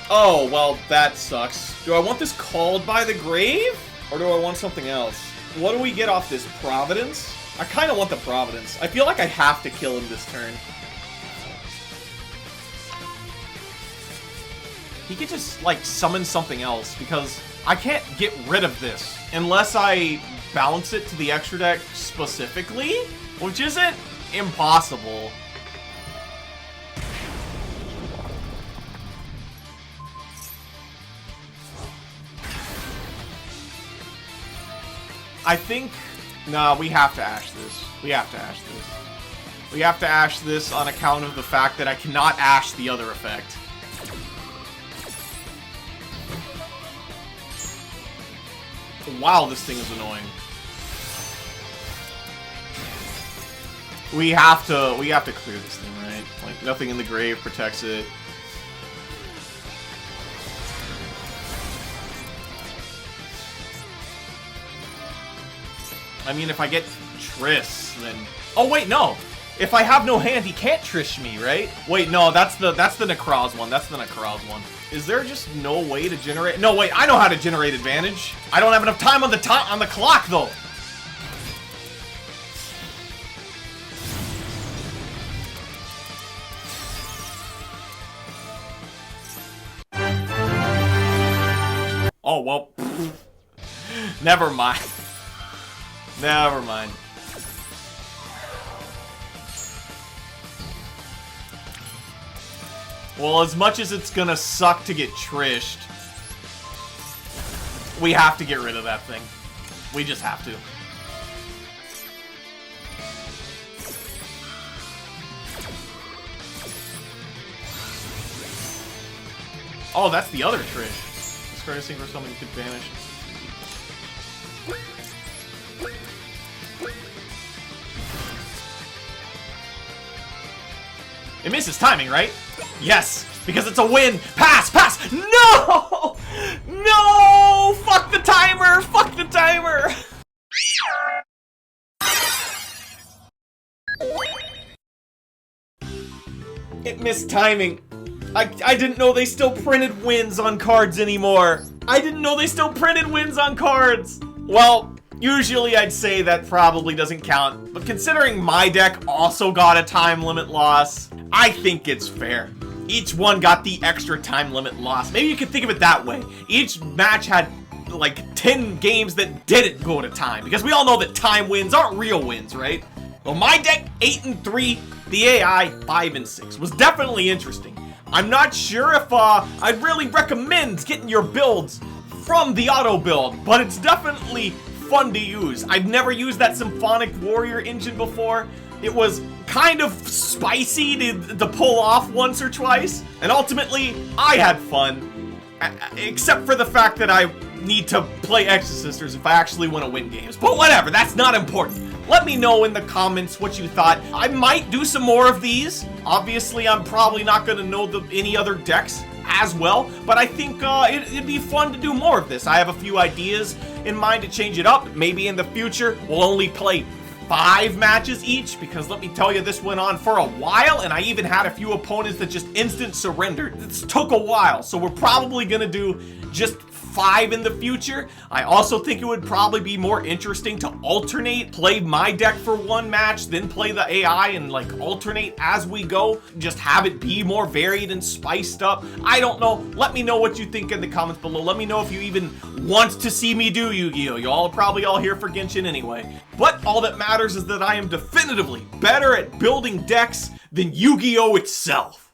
Speaker 1: Oh, well, that sucks. Do I want this Called by the Grave? Or do I want something else? What do we get off this? Providence? I kind of want the Providence. I feel like I have to kill him this turn. He could just, like, summon something else, because I can't get rid of this unless I bounce it to the extra deck specifically, which isn't impossible. I think... nah, we have to Ash this. We have to Ash this. We have to Ash this on account of the fact that I cannot Ash the other effect. Wow, this thing is annoying. We have to clear this thing, right? Like, nothing in the grave protects it. I mean, if I get Triss, then... oh, wait, no! If I have no hand, he can't Trish me, right? Wait, no, that's the Necroz one. That's the Necroz one. Is there just no way to generate... no, wait, I know how to generate advantage. I don't have enough time on the clock, though. Oh, well. Never mind. Never mind. Well, as much as it's gonna suck to get Trished, we have to get rid of that thing. We just have to. Oh, that's the other Trish. Discard a synchro summon, you could vanish. It misses timing, right? Yes, because it's a win. Pass, pass. No! No! Fuck the timer. Fuck the timer. It missed timing. I didn't know they still printed wins on cards anymore. I didn't know they still printed wins on cards. Well, usually I'd say that probably doesn't count, but considering my deck also got a time limit loss, I think it's fair. Each one got the extra time limit loss. Maybe you could think of it that way. Each match had like 10 games that didn't go to time, because we all know that time wins aren't real wins, right? Well, my deck 8 and 3, the AI 5 and 6 was definitely interesting. I'm not sure if I'd really recommend getting your builds from the auto build, but it's definitely fun to use. I've never used that Symphonic Warrior engine before. It was kind of spicy to pull off once or twice, and ultimately I had fun, except for the fact that I need to play Exorcisters if I actually want to win games. But whatever, that's not important. Let me know in the comments what you thought. I might do some more of these. Obviously, I'm probably not going to know any other decks as well, but I think it'd be fun to do more of this. I have a few ideas in mind to change it up. Maybe in the future, we'll only play 5 matches each, because let me tell you, this went on for a while, and I even had a few opponents that just instant surrendered. This took a while, so we're probably gonna do just 5 in the future. I also think it would probably be more interesting to alternate, play my deck for 1 match, then play the AI and like alternate as we go. Just have it be more varied and spiced up. I don't know. Let me know what you think in the comments below. Let me know if you even want to see me do Yu-Gi-Oh! Y'all are probably all here for Genshin anyway. But all that matters is that I am definitively better at building decks than Yu-Gi-Oh! Itself.